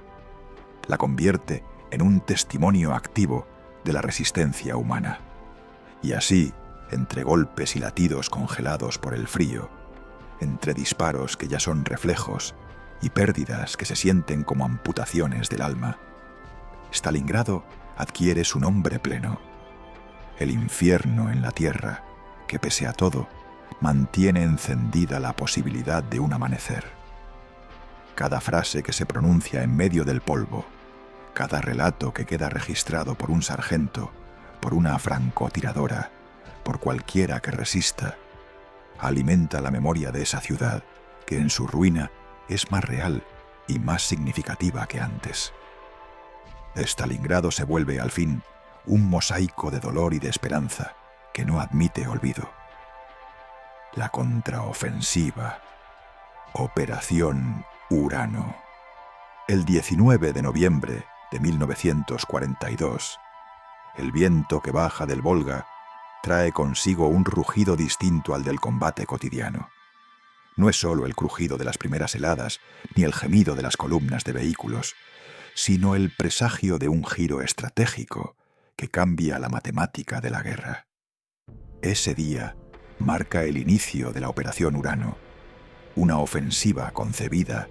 La convierte en un testimonio activo de la resistencia humana. Y así, entre golpes y latidos congelados por el frío, entre disparos que ya son reflejos y pérdidas que se sienten como amputaciones del alma, Stalingrado adquiere su nombre pleno: el infierno en la tierra que, pese a todo, mantiene encendida la posibilidad de un amanecer. Cada frase que se pronuncia en medio del polvo, cada relato que queda registrado por un sargento, por una francotiradora, por cualquiera que resista, alimenta la memoria de esa ciudad que en su ruina es más real y más significativa que antes. Stalingrado se vuelve, al fin, un mosaico de dolor y de esperanza que no admite olvido. La contraofensiva. Operación Urano. El 19 de noviembre de 1942, el viento que baja del Volga trae consigo un rugido distinto al del combate cotidiano. No es solo el crujido de las primeras heladas ni el gemido de las columnas de vehículos, sino el presagio de un giro estratégico que cambia la matemática de la guerra. Ese día marca el inicio de la Operación Urano, una ofensiva concebida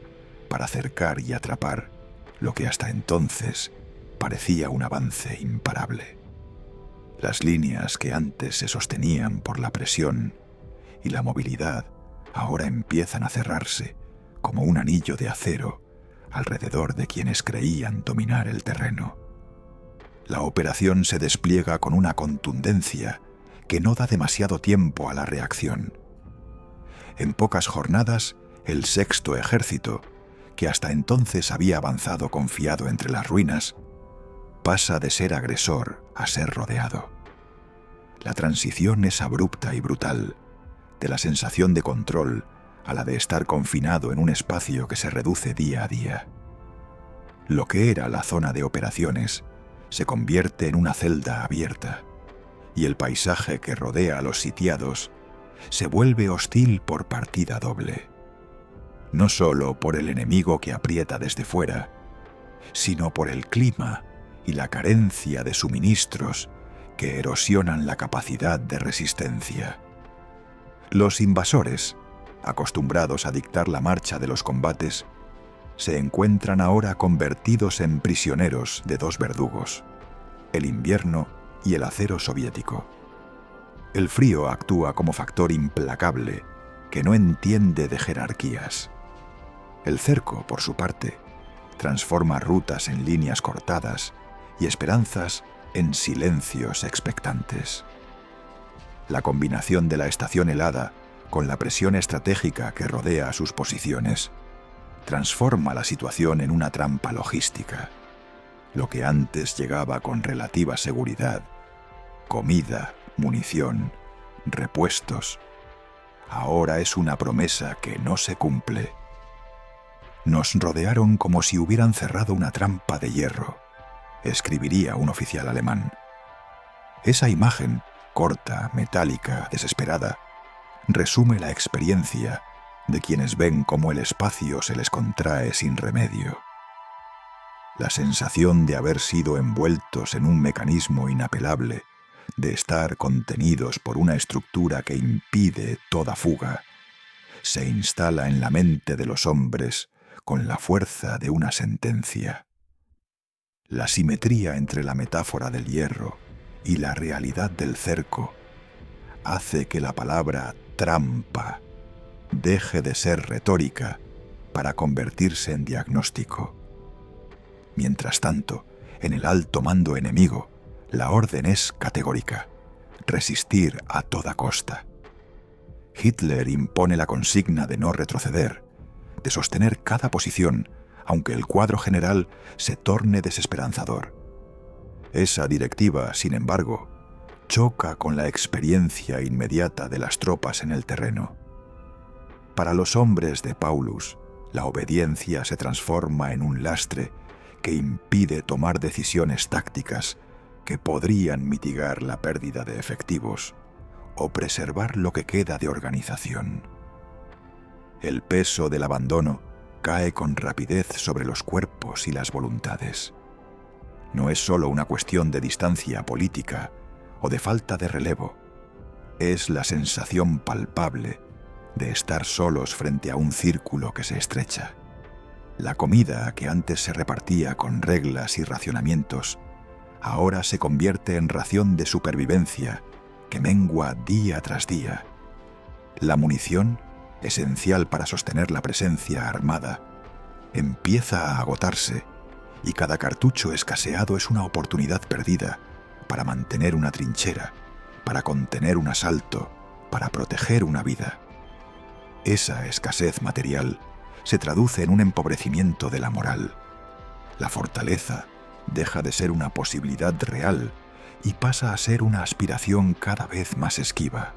para cercar y atrapar lo que hasta entonces parecía un avance imparable. Las líneas que antes se sostenían por la presión y la movilidad ahora empiezan a cerrarse como un anillo de acero alrededor de quienes creían dominar el terreno. La operación se despliega con una contundencia que no da demasiado tiempo a la reacción. En pocas jornadas, el Sexto Ejército, que hasta entonces había avanzado confiado entre las ruinas, pasa de ser agresor a ser rodeado. La transición es abrupta y brutal, de la sensación de control a la de estar confinado en un espacio que se reduce día a día. Lo que era la zona de operaciones se convierte en una celda abierta, y el paisaje que rodea a los sitiados se vuelve hostil por partida doble. No solo por el enemigo que aprieta desde fuera, sino por el clima y la carencia de suministros que erosionan la capacidad de resistencia. Los invasores, acostumbrados a dictar la marcha de los combates, se encuentran ahora convertidos en prisioneros de dos verdugos, el invierno y el acero soviético. El frío actúa como factor implacable que no entiende de jerarquías. El cerco, por su parte, transforma rutas en líneas cortadas y esperanzas en silencios expectantes. La combinación de la estación helada con la presión estratégica que rodea a sus posiciones transforma la situación en una trampa logística. Lo que antes llegaba con relativa seguridad, comida, munición, repuestos, ahora es una promesa que no se cumple. Nos rodearon como si hubieran cerrado una trampa de hierro, escribiría un oficial alemán. Esa imagen, corta, metálica, desesperada, resume la experiencia de quienes ven cómo el espacio se les contrae sin remedio. La sensación de haber sido envueltos en un mecanismo inapelable, de estar contenidos por una estructura que impide toda fuga, se instala en la mente de los hombres con la fuerza de una sentencia. La simetría entre la metáfora del hierro y la realidad del cerco hace que la palabra trampa deje de ser retórica para convertirse en diagnóstico. Mientras tanto, en el alto mando enemigo, la orden es categórica: resistir a toda costa. Hitler impone la consigna de no retroceder, de sostener cada posición, aunque el cuadro general se torne desesperanzador. Esa directiva, sin embargo, choca con la experiencia inmediata de las tropas en el terreno. Para los hombres de Paulus, la obediencia se transforma en un lastre que impide tomar decisiones tácticas que podrían mitigar la pérdida de efectivos o preservar lo que queda de organización. El peso del abandono cae con rapidez sobre los cuerpos y las voluntades. No es solo una cuestión de distancia política o de falta de relevo, es la sensación palpable de estar solos frente a un círculo que se estrecha. La comida, que antes se repartía con reglas y racionamientos, ahora se convierte en ración de supervivencia que mengua día tras día. La munición, esencial para sostener la presencia armada, empieza a agotarse, y cada cartucho escaseado es una oportunidad perdida para mantener una trinchera, para contener un asalto, para proteger una vida. Esa escasez material se traduce en un empobrecimiento de la moral. La fortaleza deja de ser una posibilidad real y pasa a ser una aspiración cada vez más esquiva.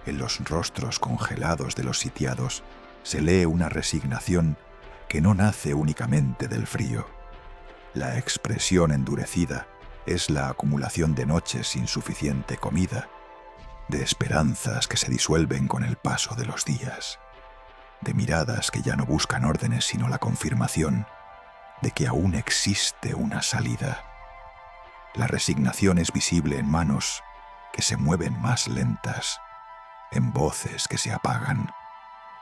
En los rostros congelados de los sitiados se lee una resignación que no nace únicamente del frío. La expresión endurecida es la acumulación de noches sin suficiente comida, de esperanzas que se disuelven con el paso de los días, de miradas que ya no buscan órdenes sino la confirmación de que aún existe una salida. La resignación es visible en manos que se mueven más lentas, en voces que se apagan,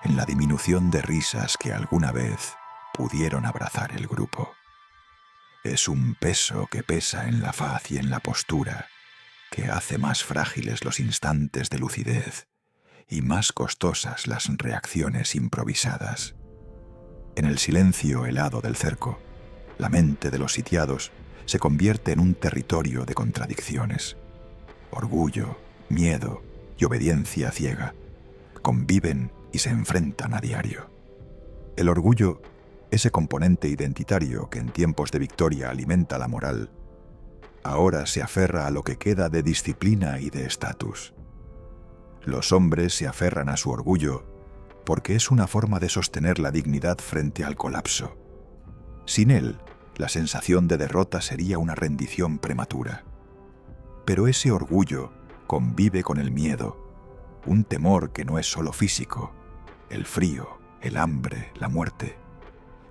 en la disminución de risas que alguna vez pudieron abrazar el grupo. Es un peso que pesa en la faz y en la postura, que hace más frágiles los instantes de lucidez y más costosas las reacciones improvisadas. En el silencio helado del cerco, la mente de los sitiados se convierte en un territorio de contradicciones. Orgullo, miedo y obediencia ciega conviven y se enfrentan a diario. El orgullo, ese componente identitario que en tiempos de victoria alimenta la moral, ahora se aferra a lo que queda de disciplina y de estatus. Los hombres se aferran a su orgullo porque es una forma de sostener la dignidad frente al colapso. Sin él, la sensación de derrota sería una rendición prematura. Pero ese orgullo convive con el miedo, un temor que no es solo físico, el frío, el hambre, la muerte,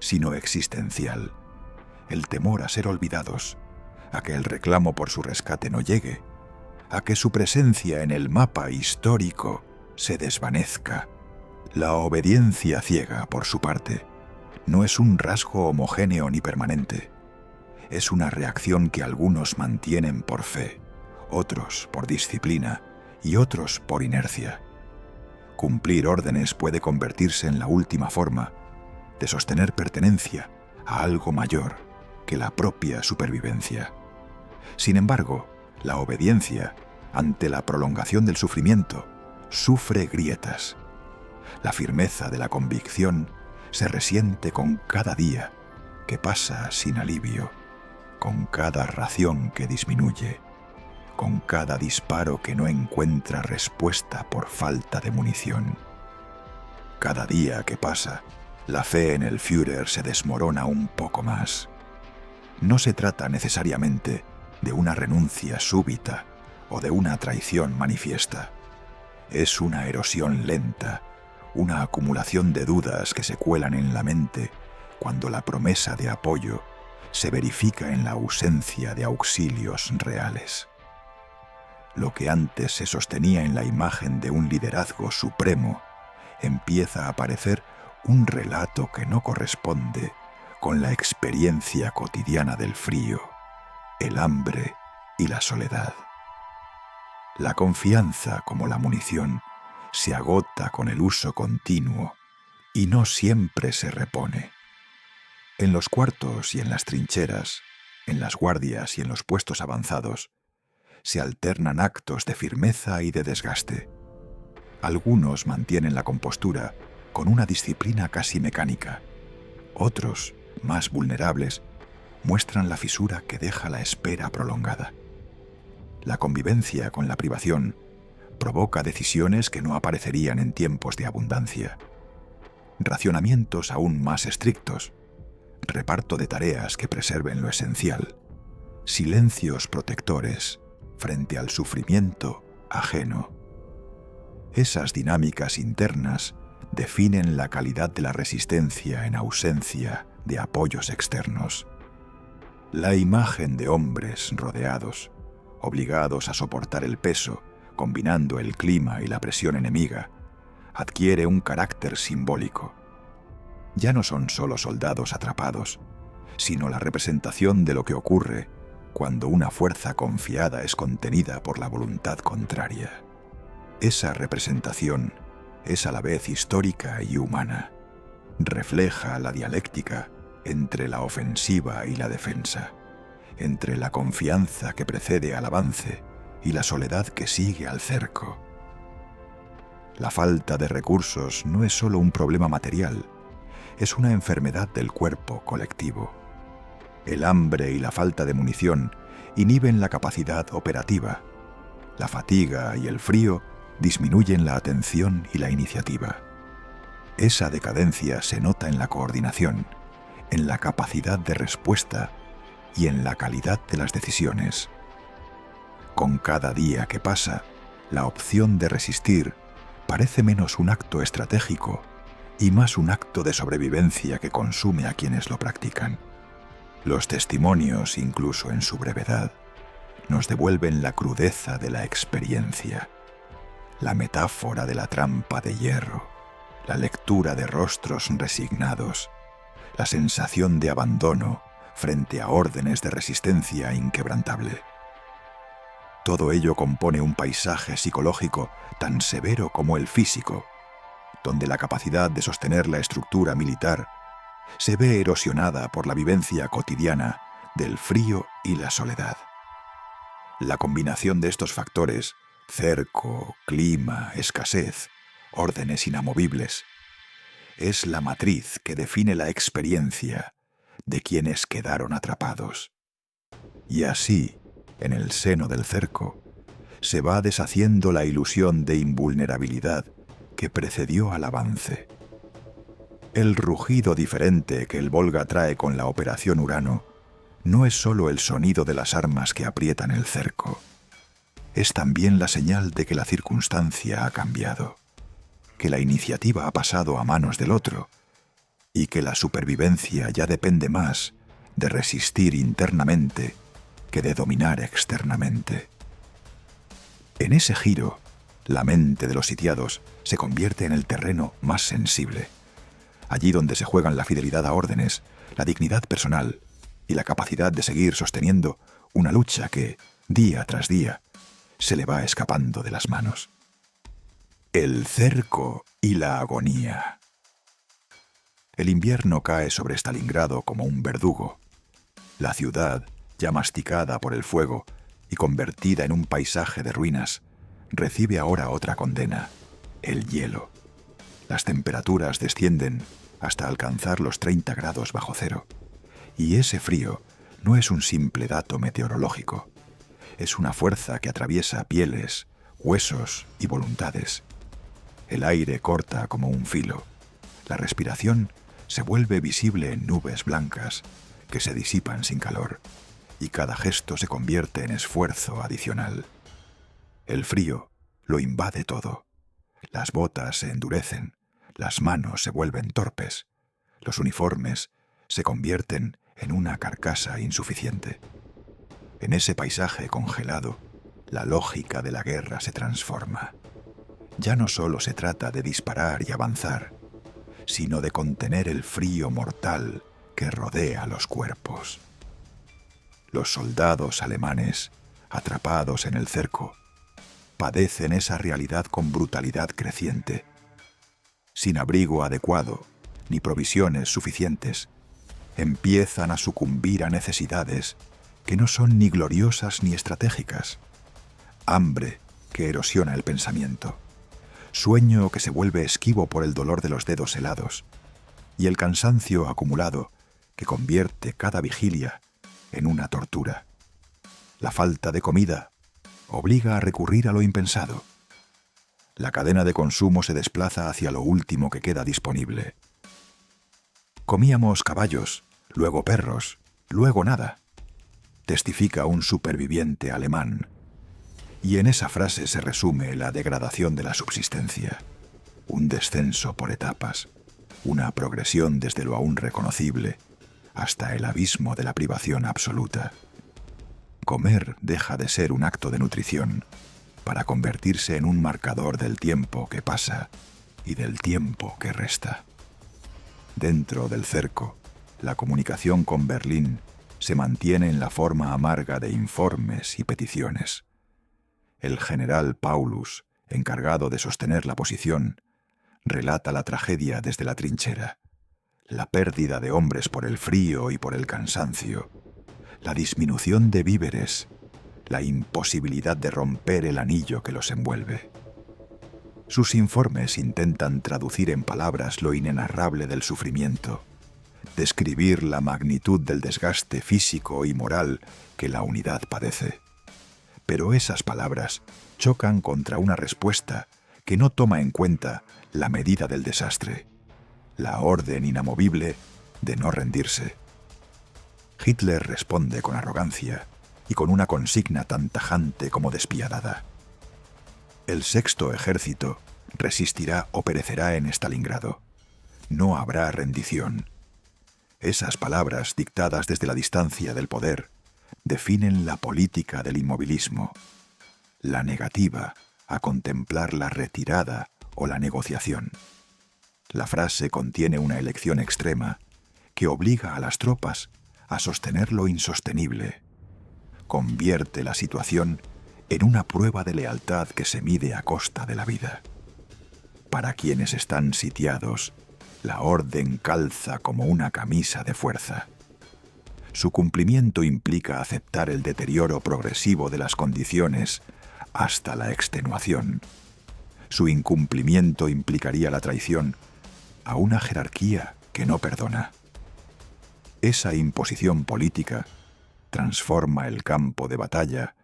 sino existencial, el temor a ser olvidados, a que el reclamo por su rescate no llegue, a que su presencia en el mapa histórico se desvanezca. La obediencia ciega, por su parte, no es un rasgo homogéneo ni permanente. Es una reacción que algunos mantienen por fe, otros por disciplina y otros por inercia. Cumplir órdenes puede convertirse en la última forma de sostener pertenencia a algo mayor que la propia supervivencia. Sin embargo, la obediencia, ante la prolongación del sufrimiento, sufre grietas. La firmeza de la convicción se resiente con cada día que pasa sin alivio, con cada ración que disminuye, con cada disparo que no encuentra respuesta por falta de munición. Cada día que pasa, la fe en el Führer se desmorona un poco más. No se trata necesariamente de una renuncia súbita o de una traición manifiesta. Es una erosión lenta, una acumulación de dudas que se cuelan en la mente cuando la promesa de apoyo se verifica en la ausencia de auxilios reales. Lo que antes se sostenía en la imagen de un liderazgo supremo empieza a parecer un relato que no corresponde con la experiencia cotidiana del frío, el hambre y la soledad. La confianza, como la munición, se agota con el uso continuo y no siempre se repone. En los cuartos y en las trincheras, en las guardias y en los puestos avanzados, se alternan actos de firmeza y de desgaste. Algunos mantienen la compostura con una disciplina casi mecánica. Otros, más vulnerables, muestran la fisura que deja la espera prolongada. La convivencia con la privación provoca decisiones que no aparecerían en tiempos de abundancia. Racionamientos aún más estrictos, reparto de tareas que preserven lo esencial, silencios protectores frente al sufrimiento ajeno. Esas dinámicas internas definen la calidad de la resistencia en ausencia de apoyos externos. La imagen de hombres rodeados, obligados a soportar el peso, combinando el clima y la presión enemiga, adquiere un carácter simbólico. Ya no son solo soldados atrapados, sino la representación de lo que ocurre cuando una fuerza confiada es contenida por la voluntad contraria. Esa representación es a la vez histórica y humana. Refleja la dialéctica entre la ofensiva y la defensa, entre la confianza que precede al avance y la soledad que sigue al cerco. La falta de recursos no es solo un problema material, es una enfermedad del cuerpo colectivo. El hambre y la falta de munición inhiben la capacidad operativa. La fatiga y el frío disminuyen la atención y la iniciativa. Esa decadencia se nota en la coordinación, en la capacidad de respuesta y en la calidad de las decisiones. Con cada día que pasa, la opción de resistir parece menos un acto estratégico y más un acto de sobrevivencia que consume a quienes lo practican. Los testimonios, incluso en su brevedad, nos devuelven la crudeza de la experiencia, la metáfora de la trampa de hierro, la lectura de rostros resignados, la sensación de abandono frente a órdenes de resistencia inquebrantable. Todo ello compone un paisaje psicológico tan severo como el físico, donde la capacidad de sostener la estructura militar se ve erosionada por la vivencia cotidiana del frío y la soledad. La combinación de estos factores, cerco, clima, escasez, órdenes inamovibles, es la matriz que define la experiencia de quienes quedaron atrapados. Y así, en el seno del cerco, se va deshaciendo la ilusión de invulnerabilidad que precedió al avance. El rugido diferente que el Volga trae con la Operación Urano no es solo el sonido de las armas que aprietan el cerco, es también la señal de que la circunstancia ha cambiado, que la iniciativa ha pasado a manos del otro y que la supervivencia ya depende más de resistir internamente que de dominar externamente. En ese giro, la mente de los sitiados se convierte en el terreno más sensible, allí donde se juegan la fidelidad a órdenes, la dignidad personal y la capacidad de seguir sosteniendo una lucha que, día tras día, se le va escapando de las manos. El cerco y la agonía. El invierno cae sobre Stalingrado como un verdugo. La ciudad, ya masticada por el fuego y convertida en un paisaje de ruinas, recibe ahora otra condena, el hielo. Las temperaturas descienden hasta alcanzar los 30 grados bajo cero. Y ese frío no es un simple dato meteorológico. Es una fuerza que atraviesa pieles, huesos y voluntades. El aire corta como un filo. La respiración se vuelve visible en nubes blancas que se disipan sin calor, y cada gesto se convierte en esfuerzo adicional. El frío lo invade todo. Las botas se endurecen, las manos se vuelven torpes, los uniformes se convierten en una carcasa insuficiente. En ese paisaje congelado, la lógica de la guerra se transforma. Ya no solo se trata de disparar y avanzar, sino de contener el frío mortal que rodea los cuerpos. Los soldados alemanes, atrapados en el cerco, padecen esa realidad con brutalidad creciente. Sin abrigo adecuado, ni provisiones suficientes, empiezan a sucumbir a necesidades que no son ni gloriosas ni estratégicas. Hambre que erosiona el pensamiento, sueño que se vuelve esquivo por el dolor de los dedos helados, y el cansancio acumulado que convierte cada vigilia en una tortura. La falta de comida obliga a recurrir a lo impensado. La cadena de consumo se desplaza hacia lo último que queda disponible. Comíamos caballos, luego perros, luego nada, testifica un superviviente alemán. Y en esa frase se resume la degradación de la subsistencia, un descenso por etapas, una progresión desde lo aún reconocible hasta el abismo de la privación absoluta. Comer deja de ser un acto de nutrición para convertirse en un marcador del tiempo que pasa y del tiempo que resta. Dentro del cerco, la comunicación con Berlín se mantiene en la forma amarga de informes y peticiones. El general Paulus, encargado de sostener la posición, relata la tragedia desde la trinchera, la pérdida de hombres por el frío y por el cansancio, la disminución de víveres, la imposibilidad de romper el anillo que los envuelve. Sus informes intentan traducir en palabras lo inenarrable del sufrimiento, describir la magnitud del desgaste físico y moral que la unidad padece. Pero esas palabras chocan contra una respuesta que no toma en cuenta la medida del desastre, la orden inamovible de no rendirse. Hitler responde con arrogancia y con una consigna tan tajante como despiadada. El sexto ejército resistirá o perecerá en Stalingrado. No habrá rendición. Esas palabras, dictadas desde la distancia del poder, definen la política del inmovilismo, la negativa a contemplar la retirada o la negociación. La frase contiene una elección extrema que obliga a las tropas a sostener lo insostenible. Convierte la situación en una prueba de lealtad que se mide a costa de la vida. Para quienes están sitiados, la orden calza como una camisa de fuerza. Su cumplimiento implica aceptar el deterioro progresivo de las condiciones hasta la extenuación. Su incumplimiento implicaría la traición a una jerarquía que no perdona. Esa imposición política transforma el campo de batalla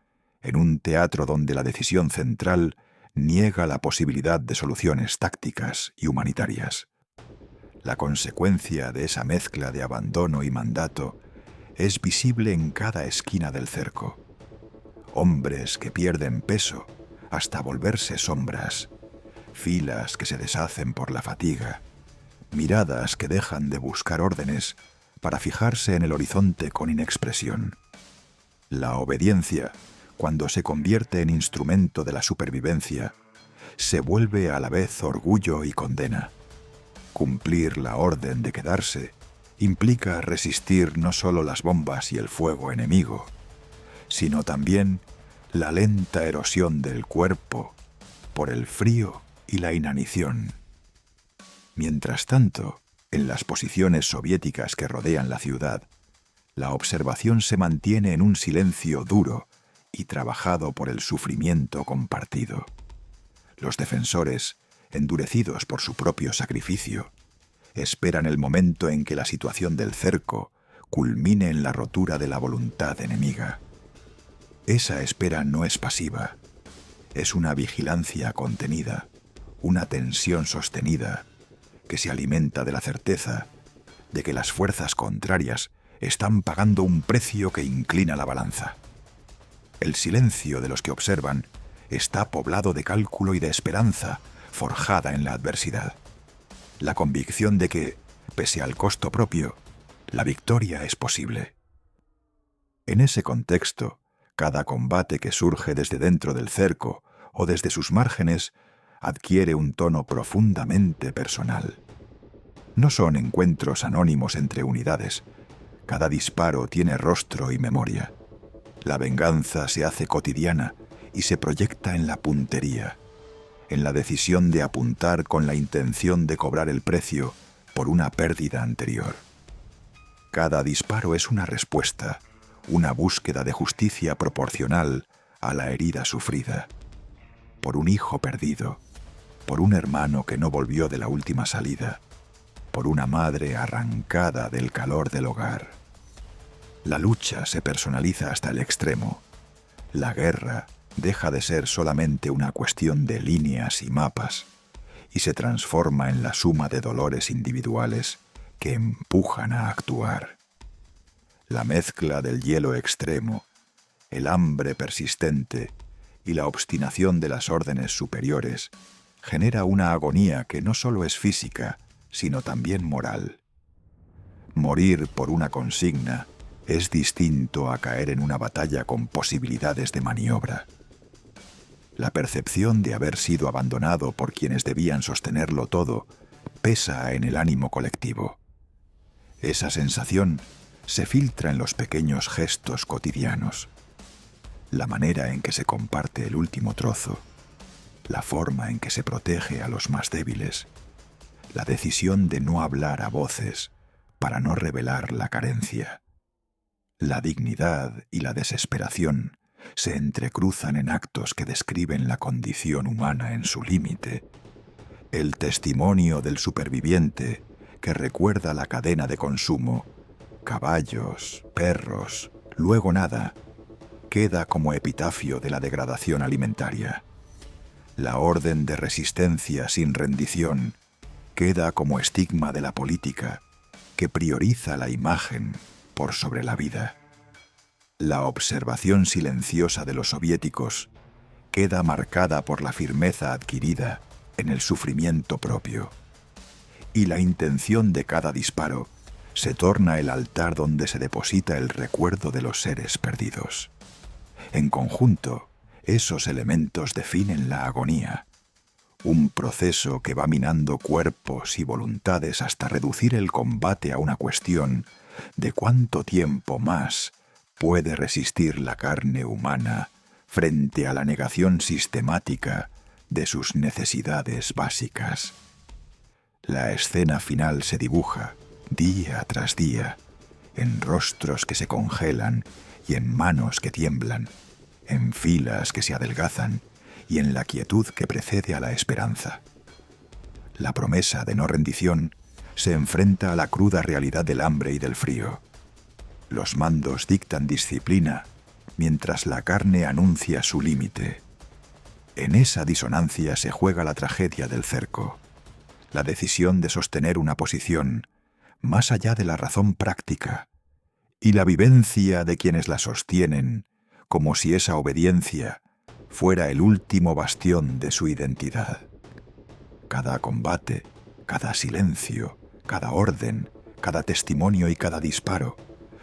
en un teatro donde la decisión central niega la posibilidad de soluciones tácticas y humanitarias. La consecuencia de esa mezcla de abandono y mandato es visible en cada esquina del cerco. Hombres que pierden peso hasta volverse sombras, filas que se deshacen por la fatiga, miradas que dejan de buscar órdenes para fijarse en el horizonte con inexpresión. La obediencia, cuando se convierte en instrumento de la supervivencia, se vuelve a la vez orgullo y condena. Cumplir la orden de quedarse implica resistir no solo las bombas y el fuego enemigo, sino también la lenta erosión del cuerpo por el frío y la inanición. Mientras tanto, en las posiciones soviéticas que rodean la ciudad, la observación se mantiene en un silencio duro y trabajado por el sufrimiento compartido. Los defensores, endurecidos por su propio sacrificio, esperan el momento en que la situación del cerco culmine en la rotura de la voluntad enemiga. Esa espera no es pasiva, es una vigilancia contenida, una tensión sostenida que se alimenta de la certeza de que las fuerzas contrarias están pagando un precio que inclina la balanza. El silencio de los que observan está poblado de cálculo y de esperanza forjada en la adversidad. La convicción de que, pese al costo propio, la victoria es posible. En ese contexto, cada combate que surge desde dentro del cerco o desde sus márgenes adquiere un tono profundamente personal. No son encuentros anónimos entre unidades. Cada disparo tiene rostro y memoria. La venganza se hace cotidiana y se proyecta en la puntería, en la decisión de apuntar con la intención de cobrar el precio por una pérdida anterior. Cada disparo es una respuesta, una búsqueda de justicia proporcional a la herida sufrida. Por un hijo perdido, por un hermano que no volvió de la última salida, por una madre arrancada del calor del hogar. La lucha se personaliza hasta el extremo. La guerra deja de ser solamente una cuestión de líneas y mapas y se transforma en la suma de dolores individuales que empujan a actuar. La mezcla del hielo extremo, el hambre persistente y la obstinación de las órdenes superiores genera una agonía que no solo es física, sino también moral. Morir por una consigna es distinto a caer en una batalla con posibilidades de maniobra. La percepción de haber sido abandonado por quienes debían sostenerlo todo pesa en el ánimo colectivo. Esa sensación se filtra en los pequeños gestos cotidianos. La manera en que se comparte el último trozo, la forma en que se protege a los más débiles, la decisión de no hablar a voces para no revelar la carencia. La dignidad y la desesperación se entrecruzan en actos que describen la condición humana en su límite. El testimonio del superviviente que recuerda la cadena de consumo, caballos, perros, luego nada, queda como epitafio de la degradación alimentaria. La orden de resistencia sin rendición queda como estigma de la política que prioriza la imagen por sobre la vida. La observación silenciosa de los soviéticos queda marcada por la firmeza adquirida en el sufrimiento propio. Y la intención de cada disparo se torna el altar donde se deposita el recuerdo de los seres perdidos. En conjunto, esos elementos definen la agonía, Un proceso que va minando cuerpos y voluntades hasta reducir el combate a una cuestión de cuánto tiempo más puede resistir la carne humana frente a la negación sistemática de sus necesidades básicas. La escena final se dibuja, día tras día, en rostros que se congelan y en manos que tiemblan, en filas que se adelgazan y en la quietud que precede a la esperanza. La promesa de no rendición se enfrenta a la cruda realidad del hambre y del frío. Los mandos dictan disciplina, mientras la carne anuncia su límite. En esa disonancia se juega la tragedia del cerco, la decisión de sostener una posición más allá de la razón práctica, y la vivencia de quienes la sostienen, como si esa obediencia fuera el último bastión de su identidad. Cada combate, cada silencio, cada orden, cada testimonio y cada disparo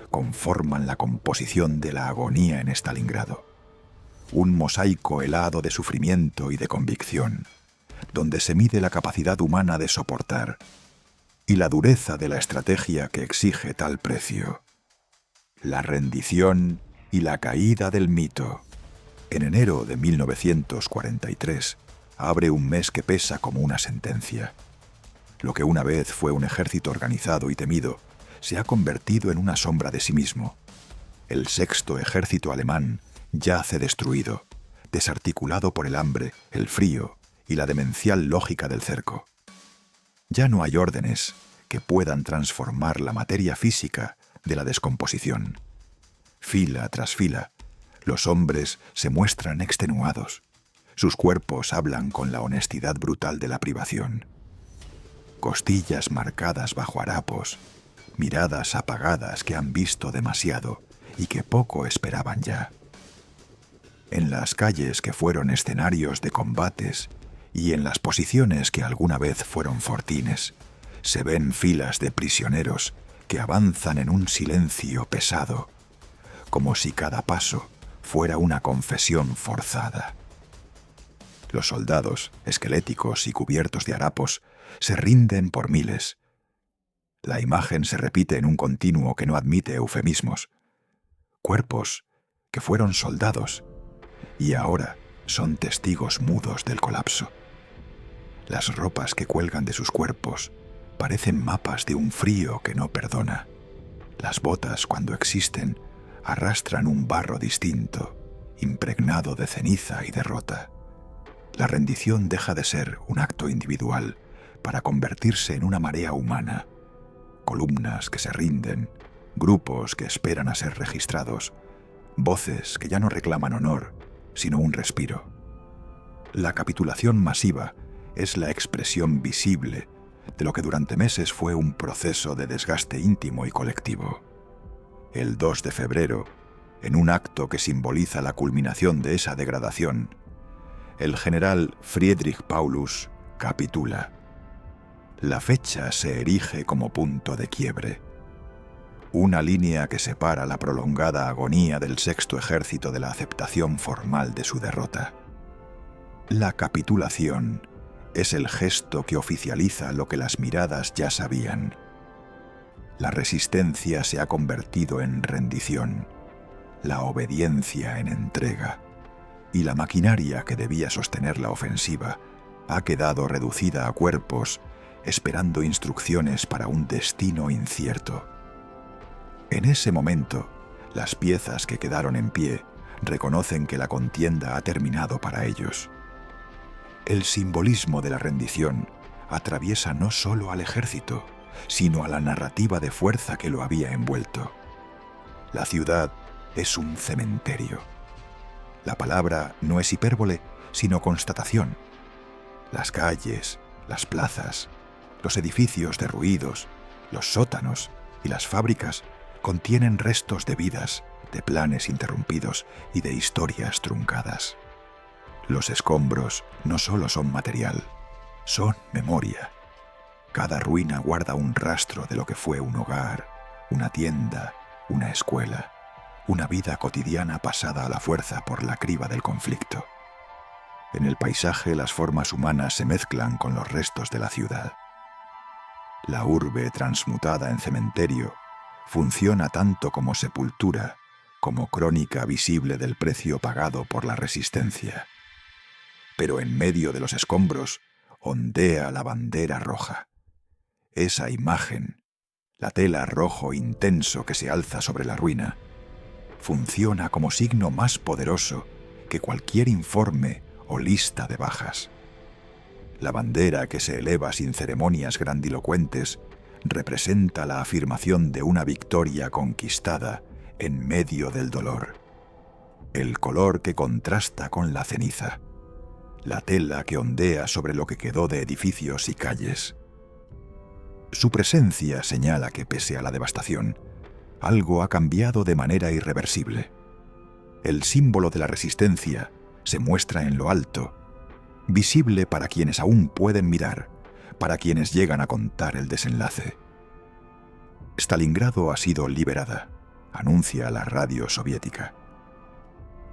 conforman la composición de la agonía en Stalingrado. Un mosaico helado de sufrimiento y de convicción, donde se mide la capacidad humana de soportar y la dureza de la estrategia que exige tal precio. La rendición y la caída del mito. En enero de 1943 abre un mes que pesa como una sentencia. Lo que una vez fue un ejército organizado y temido se ha convertido en una sombra de sí mismo. El sexto ejército alemán yace destruido, desarticulado por el hambre, el frío y la demencial lógica del cerco. Ya no hay órdenes que puedan transformar la materia física de la descomposición. Fila tras fila, los hombres se muestran extenuados. Sus cuerpos hablan con la honestidad brutal de la privación. Costillas marcadas bajo harapos, miradas apagadas que han visto demasiado y que poco esperaban ya. En las calles que fueron escenarios de combates y en las posiciones que alguna vez fueron fortines, se ven filas de prisioneros que avanzan en un silencio pesado, como si cada paso fuera una confesión forzada. Los soldados, esqueléticos y cubiertos de harapos, se rinden por miles. La imagen se repite en un continuo que no admite eufemismos. Cuerpos que fueron soldados y ahora son testigos mudos del colapso. Las ropas que cuelgan de sus cuerpos parecen mapas de un frío que no perdona. Las botas, cuando existen, arrastran un barro distinto, impregnado de ceniza y derrota. La rendición deja de ser un acto individual para convertirse en una marea humana. Columnas que se rinden, grupos que esperan a ser registrados, voces que ya no reclaman honor, sino un respiro. La capitulación masiva es la expresión visible de lo que durante meses fue un proceso de desgaste íntimo y colectivo. El 2 de febrero, en un acto que simboliza la culminación de esa degradación, el general Friedrich Paulus capitula. La fecha se erige como punto de quiebre. Una línea que separa la prolongada agonía del sexto ejército de la aceptación formal de su derrota. La capitulación es el gesto que oficializa lo que las miradas ya sabían. La resistencia se ha convertido en rendición, la obediencia en entrega, y la maquinaria que debía sostener la ofensiva ha quedado reducida a cuerpos esperando instrucciones para un destino incierto. En ese momento, las piezas que quedaron en pie reconocen que la contienda ha terminado para ellos. El simbolismo de la rendición atraviesa no solo al ejército, sino a la narrativa de fuerza que lo había envuelto. La ciudad es un cementerio. La palabra no es hipérbole, sino constatación. Las calles, las plazas, los edificios derruidos, los sótanos y las fábricas contienen restos de vidas, de planes interrumpidos y de historias truncadas. Los escombros no solo son material, son memoria. Cada ruina guarda un rastro de lo que fue un hogar, una tienda, una escuela, una vida cotidiana pasada a la fuerza por la criba del conflicto. En el paisaje las formas humanas se mezclan con los restos de la ciudad. La urbe transmutada en cementerio funciona tanto como sepultura, como crónica visible del precio pagado por la resistencia. Pero en medio de los escombros ondea la bandera roja. Esa imagen, la tela rojo intenso que se alza sobre la ruina, funciona como signo más poderoso que cualquier informe o lista de bajas. La bandera que se eleva sin ceremonias grandilocuentes representa la afirmación de una victoria conquistada en medio del dolor. El color que contrasta con la ceniza, la tela que ondea sobre lo que quedó de edificios y calles. Su presencia señala que, pese a la devastación, algo ha cambiado de manera irreversible. El símbolo de la resistencia se muestra en lo alto, visible para quienes aún pueden mirar, para quienes llegan a contar el desenlace. Stalingrado ha sido liberada, anuncia la radio soviética.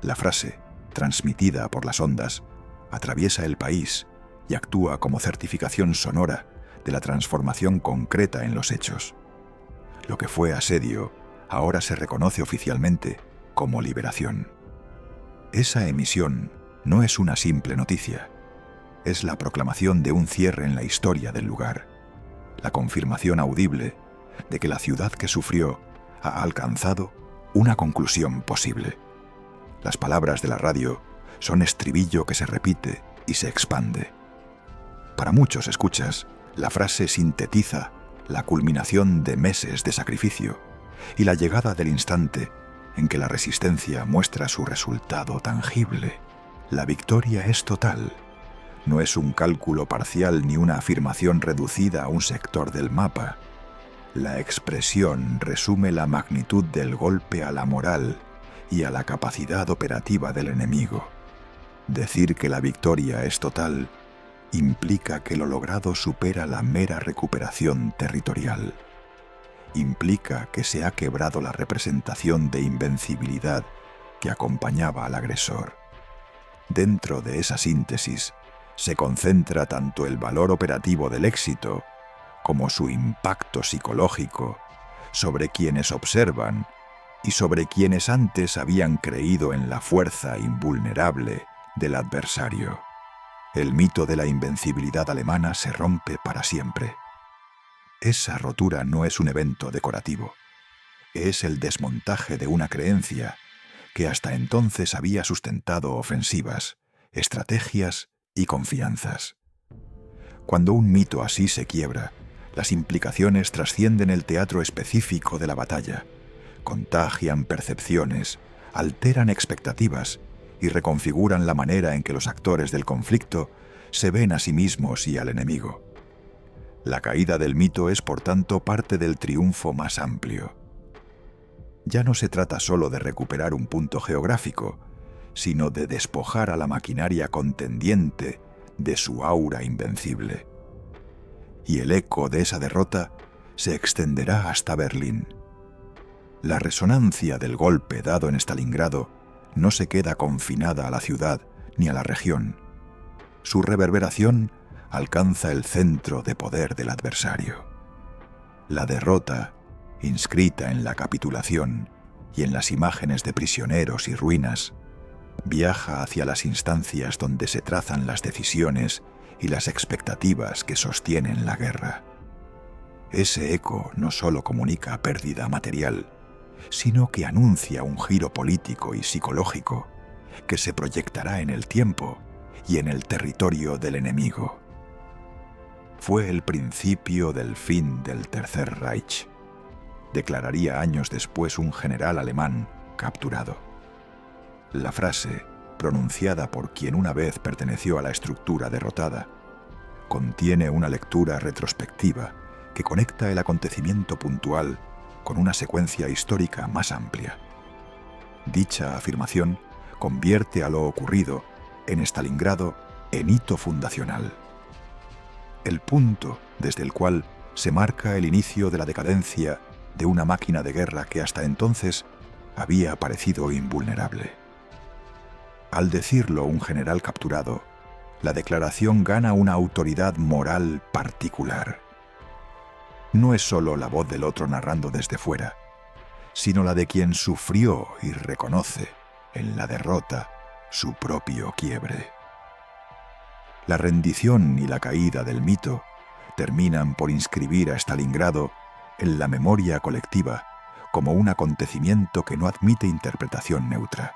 La frase, transmitida por las ondas, atraviesa el país y actúa como certificación sonora de la transformación concreta en los hechos. Lo que fue asedio ahora se reconoce oficialmente como liberación. Esa emisión no es una simple noticia, es la proclamación de un cierre en la historia del lugar, la confirmación audible de que la ciudad que sufrió ha alcanzado una conclusión posible. Las palabras de la radio son estribillo que se repite y se expande. Para muchos escuchas, la frase sintetiza la culminación de meses de sacrificio y la llegada del instante en que la resistencia muestra su resultado tangible. La victoria es total. No es un cálculo parcial ni una afirmación reducida a un sector del mapa. La expresión resume la magnitud del golpe a la moral y a la capacidad operativa del enemigo. Decir que la victoria es total implica que lo logrado supera la mera recuperación territorial. Implica que se ha quebrado la representación de invencibilidad que acompañaba al agresor. Dentro de esa síntesis se concentra tanto el valor operativo del éxito como su impacto psicológico sobre quienes observan y sobre quienes antes habían creído en la fuerza invulnerable del adversario. El mito de la invencibilidad alemana se rompe para siempre. Esa rotura no es un evento decorativo, es el desmontaje de una creencia que hasta entonces había sustentado ofensivas, estrategias y confianzas. Cuando un mito así se quiebra, las implicaciones trascienden el teatro específico de la batalla, contagian percepciones, alteran expectativas y reconfiguran la manera en que los actores del conflicto se ven a sí mismos y al enemigo. La caída del mito es, por tanto, parte del triunfo más amplio. Ya no se trata solo de recuperar un punto geográfico, sino de despojar a la maquinaria contendiente de su aura invencible. Y el eco de esa derrota se extenderá hasta Berlín. La resonancia del golpe dado en Stalingrado no se queda confinada a la ciudad ni a la región. Su reverberación alcanza el centro de poder del adversario. La derrota, inscrita en la capitulación y en las imágenes de prisioneros y ruinas, viaja hacia las instancias donde se trazan las decisiones y las expectativas que sostienen la guerra. Ese eco no solo comunica pérdida material, sino que anuncia un giro político y psicológico que se proyectará en el tiempo y en el territorio del enemigo. Fue el principio del fin del Tercer Reich, declararía años después un general alemán capturado. La frase, pronunciada por quien una vez perteneció a la estructura derrotada, contiene una lectura retrospectiva que conecta el acontecimiento puntual con una secuencia histórica más amplia. Dicha afirmación convierte a lo ocurrido en Stalingrado en hito fundacional. El punto desde el cual se marca el inicio de la decadencia de una máquina de guerra que hasta entonces había parecido invulnerable. Al decirlo un general capturado, la declaración gana una autoridad moral particular. No es sólo la voz del otro narrando desde fuera, sino la de quien sufrió y reconoce, en la derrota, su propio quiebre. La rendición y la caída del mito terminan por inscribir a Stalingrado en la memoria colectiva como un acontecimiento que no admite interpretación neutra.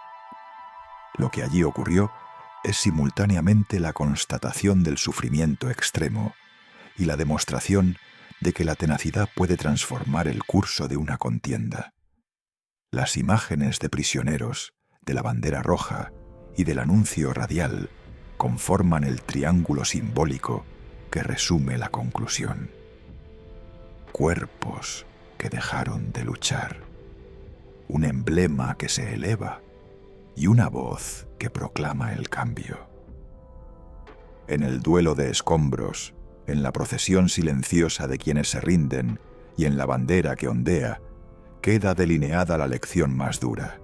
Lo que allí ocurrió es simultáneamente la constatación del sufrimiento extremo y la demostración de que la tenacidad puede transformar el curso de una contienda. Las imágenes de prisioneros, de la bandera roja y del anuncio radial conforman el triángulo simbólico que resume la conclusión. Cuerpos que dejaron de luchar, un emblema que se eleva y una voz que proclama el cambio. En el duelo de escombros, en la procesión silenciosa de quienes se rinden y en la bandera que ondea, queda delineada la lección más dura.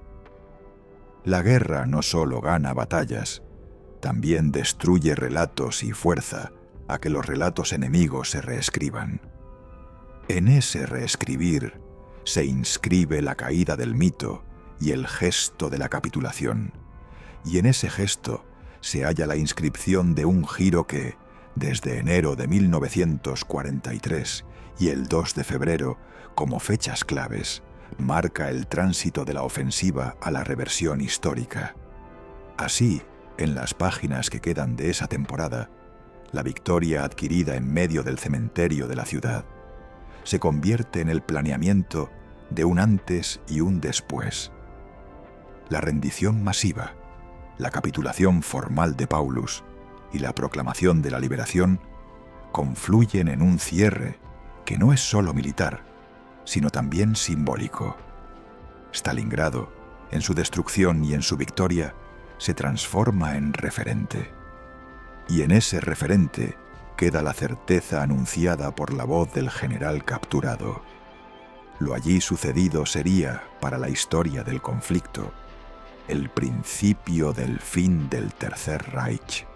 La guerra no solo gana batallas, también destruye relatos y fuerza a que los relatos enemigos se reescriban. En ese reescribir se inscribe la caída del mito y el gesto de la capitulación, y en ese gesto se halla la inscripción de un giro que, desde enero de 1943 y el 2 de febrero, como fechas claves, marca el tránsito de la ofensiva a la reversión histórica. Así, en las páginas que quedan de esa temporada, la victoria adquirida en medio del cementerio de la ciudad se convierte en el planeamiento de un antes y un después. La rendición masiva, la capitulación formal de Paulus y la proclamación de la liberación confluyen en un cierre que no es solo militar, sino también simbólico. Stalingrado, en su destrucción y en su victoria, se transforma en referente. Y en ese referente queda la certeza anunciada por la voz del general capturado. Lo allí sucedido sería, para la historia del conflicto, el principio del fin del Tercer Reich.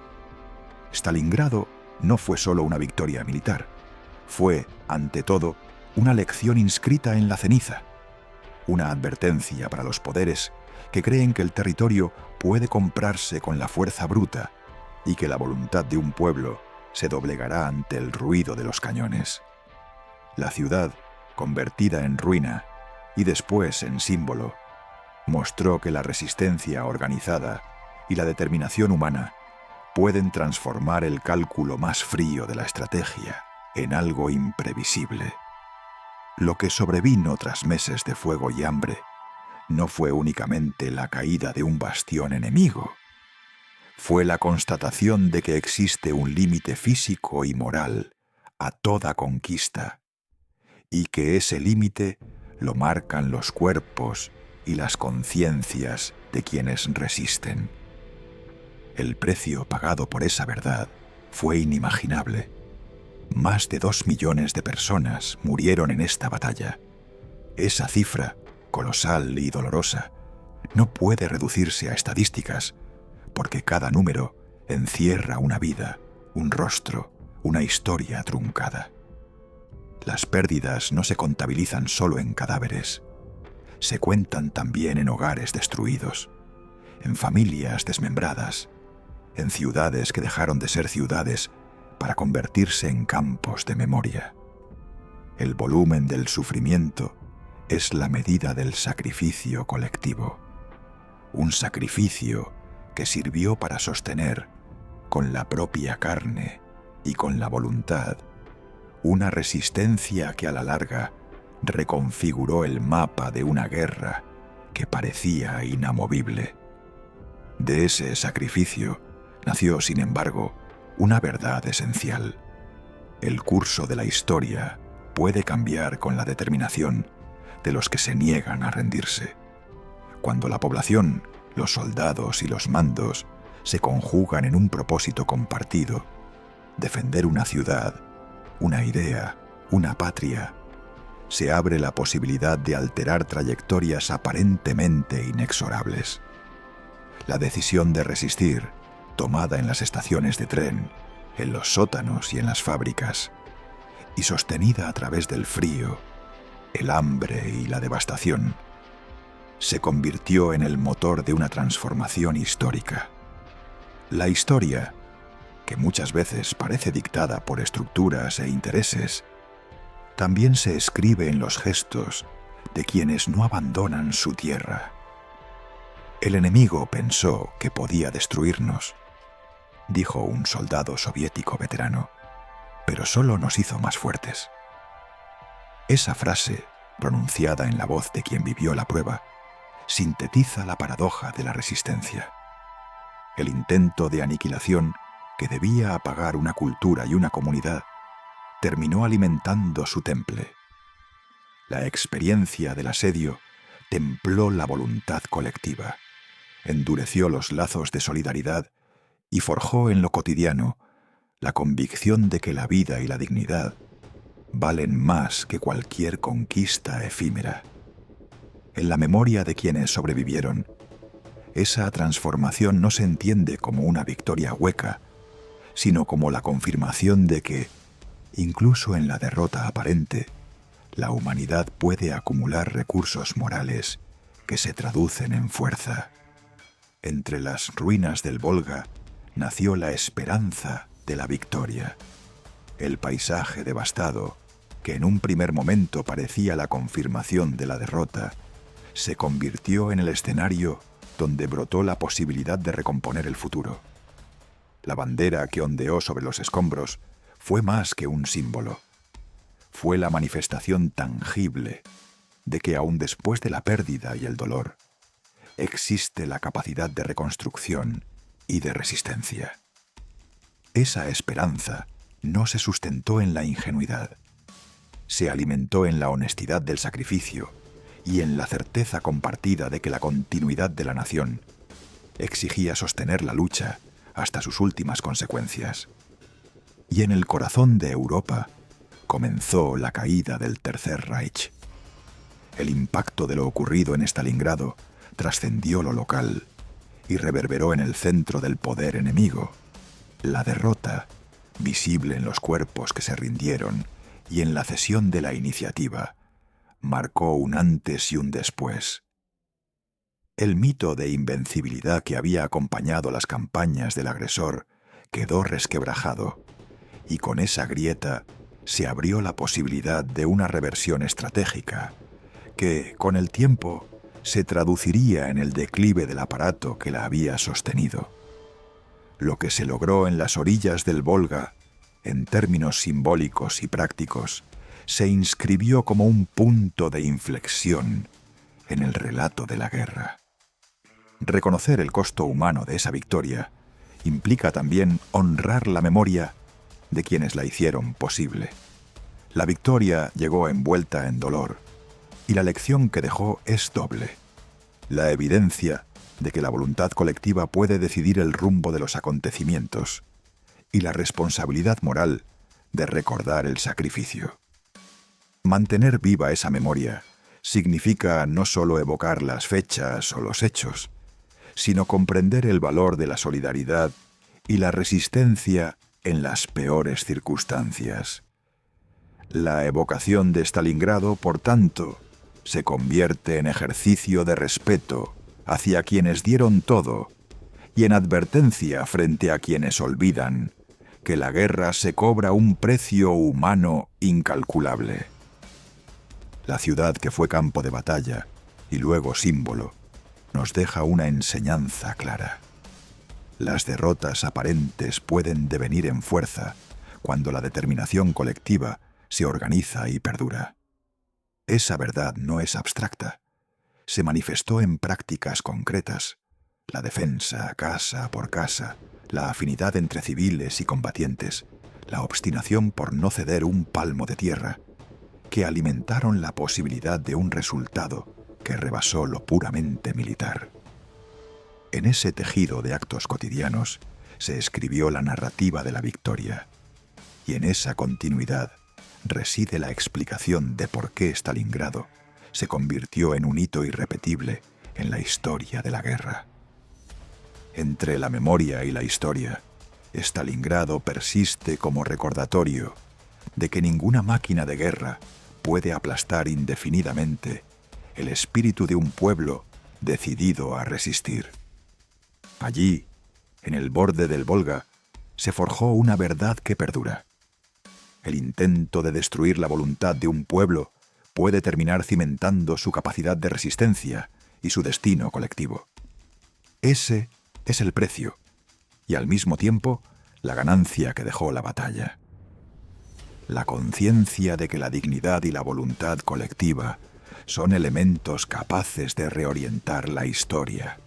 Stalingrado no fue solo una victoria militar, fue, ante todo, una lección inscrita en la ceniza, una advertencia para los poderes que creen que el territorio puede comprarse con la fuerza bruta y que la voluntad de un pueblo se doblegará ante el ruido de los cañones. La ciudad, convertida en ruina y después en símbolo, mostró que la resistencia organizada y la determinación humana pueden transformar el cálculo más frío de la estrategia en algo imprevisible. Lo que sobrevino tras meses de fuego y hambre no fue únicamente la caída de un bastión enemigo, fue la constatación de que existe un límite físico y moral a toda conquista, y que ese límite lo marcan los cuerpos y las conciencias de quienes resisten. El precio pagado por esa verdad fue inimaginable. Más de 2 millones de personas murieron en esta batalla. Esa cifra, colosal y dolorosa, no puede reducirse a estadísticas, porque cada número encierra una vida, un rostro, una historia truncada. Las pérdidas no se contabilizan solo en cadáveres, se cuentan también en hogares destruidos, en familias desmembradas, en ciudades que dejaron de ser ciudades para convertirse en campos de memoria. El volumen del sufrimiento es la medida del sacrificio colectivo, un sacrificio que sirvió para sostener, con la propia carne y con la voluntad, una resistencia que a la larga reconfiguró el mapa de una guerra que parecía inamovible. De ese sacrificio nació, sin embargo, una verdad esencial. El curso de la historia puede cambiar con la determinación de los que se niegan a rendirse. Cuando la población, los soldados y los mandos se conjugan en un propósito compartido, defender una ciudad, una idea, una patria, se abre la posibilidad de alterar trayectorias aparentemente inexorables. La decisión de resistir, tomada en las estaciones de tren, en los sótanos y en las fábricas, y sostenida a través del frío, el hambre y la devastación, se convirtió en el motor de una transformación histórica. La historia, que muchas veces parece dictada por estructuras e intereses, también se escribe en los gestos de quienes no abandonan su tierra. El enemigo pensó que podía destruirnos, dijo un soldado soviético veterano, pero solo nos hizo más fuertes. Esa frase, pronunciada en la voz de quien vivió la prueba, sintetiza la paradoja de la resistencia. El intento de aniquilación que debía apagar una cultura y una comunidad terminó alimentando su temple. La experiencia del asedio templó la voluntad colectiva, endureció los lazos de solidaridad y forjó en lo cotidiano la convicción de que la vida y la dignidad valen más que cualquier conquista efímera. En la memoria de quienes sobrevivieron, esa transformación no se entiende como una victoria hueca, sino como la confirmación de que, incluso en la derrota aparente, la humanidad puede acumular recursos morales que se traducen en fuerza. Entre las ruinas del Volga nació la esperanza de la victoria. El paisaje devastado, que en un primer momento parecía la confirmación de la derrota, se convirtió en el escenario donde brotó la posibilidad de recomponer el futuro. La bandera que ondeó sobre los escombros fue más que un símbolo. Fue la manifestación tangible de que aún después de la pérdida y el dolor, existe la capacidad de reconstrucción y de resistencia. Esa esperanza no se sustentó en la ingenuidad. Se alimentó en la honestidad del sacrificio y en la certeza compartida de que la continuidad de la nación exigía sostener la lucha hasta sus últimas consecuencias. Y en el corazón de Europa comenzó la caída del Tercer Reich. El impacto de lo ocurrido en Stalingrado trascendió lo local y reverberó en el centro del poder enemigo. La derrota, visible en los cuerpos que se rindieron y en la cesión de la iniciativa, marcó un antes y un después. El mito de invencibilidad que había acompañado las campañas del agresor quedó resquebrajado, y con esa grieta se abrió la posibilidad de una reversión estratégica que, con el tiempo, se traduciría en el declive del aparato que la había sostenido. Lo que se logró en las orillas del Volga, en términos simbólicos y prácticos, se inscribió como un punto de inflexión en el relato de la guerra. Reconocer el costo humano de esa victoria implica también honrar la memoria de quienes la hicieron posible. La victoria llegó envuelta en dolor, y la lección que dejó es doble: la evidencia de que la voluntad colectiva puede decidir el rumbo de los acontecimientos, y la responsabilidad moral de recordar el sacrificio. Mantener viva esa memoria significa no solo evocar las fechas o los hechos, sino comprender el valor de la solidaridad y la resistencia en las peores circunstancias. La evocación de Stalingrado, por tanto, se convierte en ejercicio de respeto hacia quienes dieron todo y en advertencia frente a quienes olvidan que la guerra se cobra un precio humano incalculable. La ciudad que fue campo de batalla y luego símbolo nos deja una enseñanza clara. Las derrotas aparentes pueden devenir en fuerza cuando la determinación colectiva se organiza y perdura. Esa verdad no es abstracta. Se manifestó en prácticas concretas: la defensa casa por casa, la afinidad entre civiles y combatientes, la obstinación por no ceder un palmo de tierra, que alimentaron la posibilidad de un resultado que rebasó lo puramente militar. En ese tejido de actos cotidianos se escribió la narrativa de la victoria, y en esa continuidad reside la explicación de por qué Stalingrado se convirtió en un hito irrepetible en la historia de la guerra. Entre la memoria y la historia, Stalingrado persiste como recordatorio de que ninguna máquina de guerra puede aplastar indefinidamente el espíritu de un pueblo decidido a resistir. Allí, en el borde del Volga, se forjó una verdad que perdura. El intento de destruir la voluntad de un pueblo puede terminar cimentando su capacidad de resistencia y su destino colectivo. Ese es el precio, y al mismo tiempo la ganancia que dejó la batalla. La conciencia de que la dignidad y la voluntad colectiva son elementos capaces de reorientar la historia.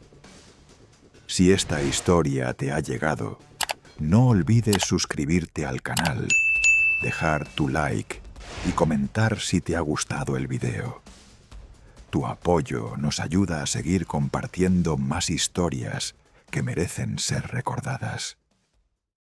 Si esta historia te ha llegado, no olvides suscribirte al canal, dejar tu like y comentar si te ha gustado el video. Tu apoyo nos ayuda a seguir compartiendo más historias que merecen ser recordadas.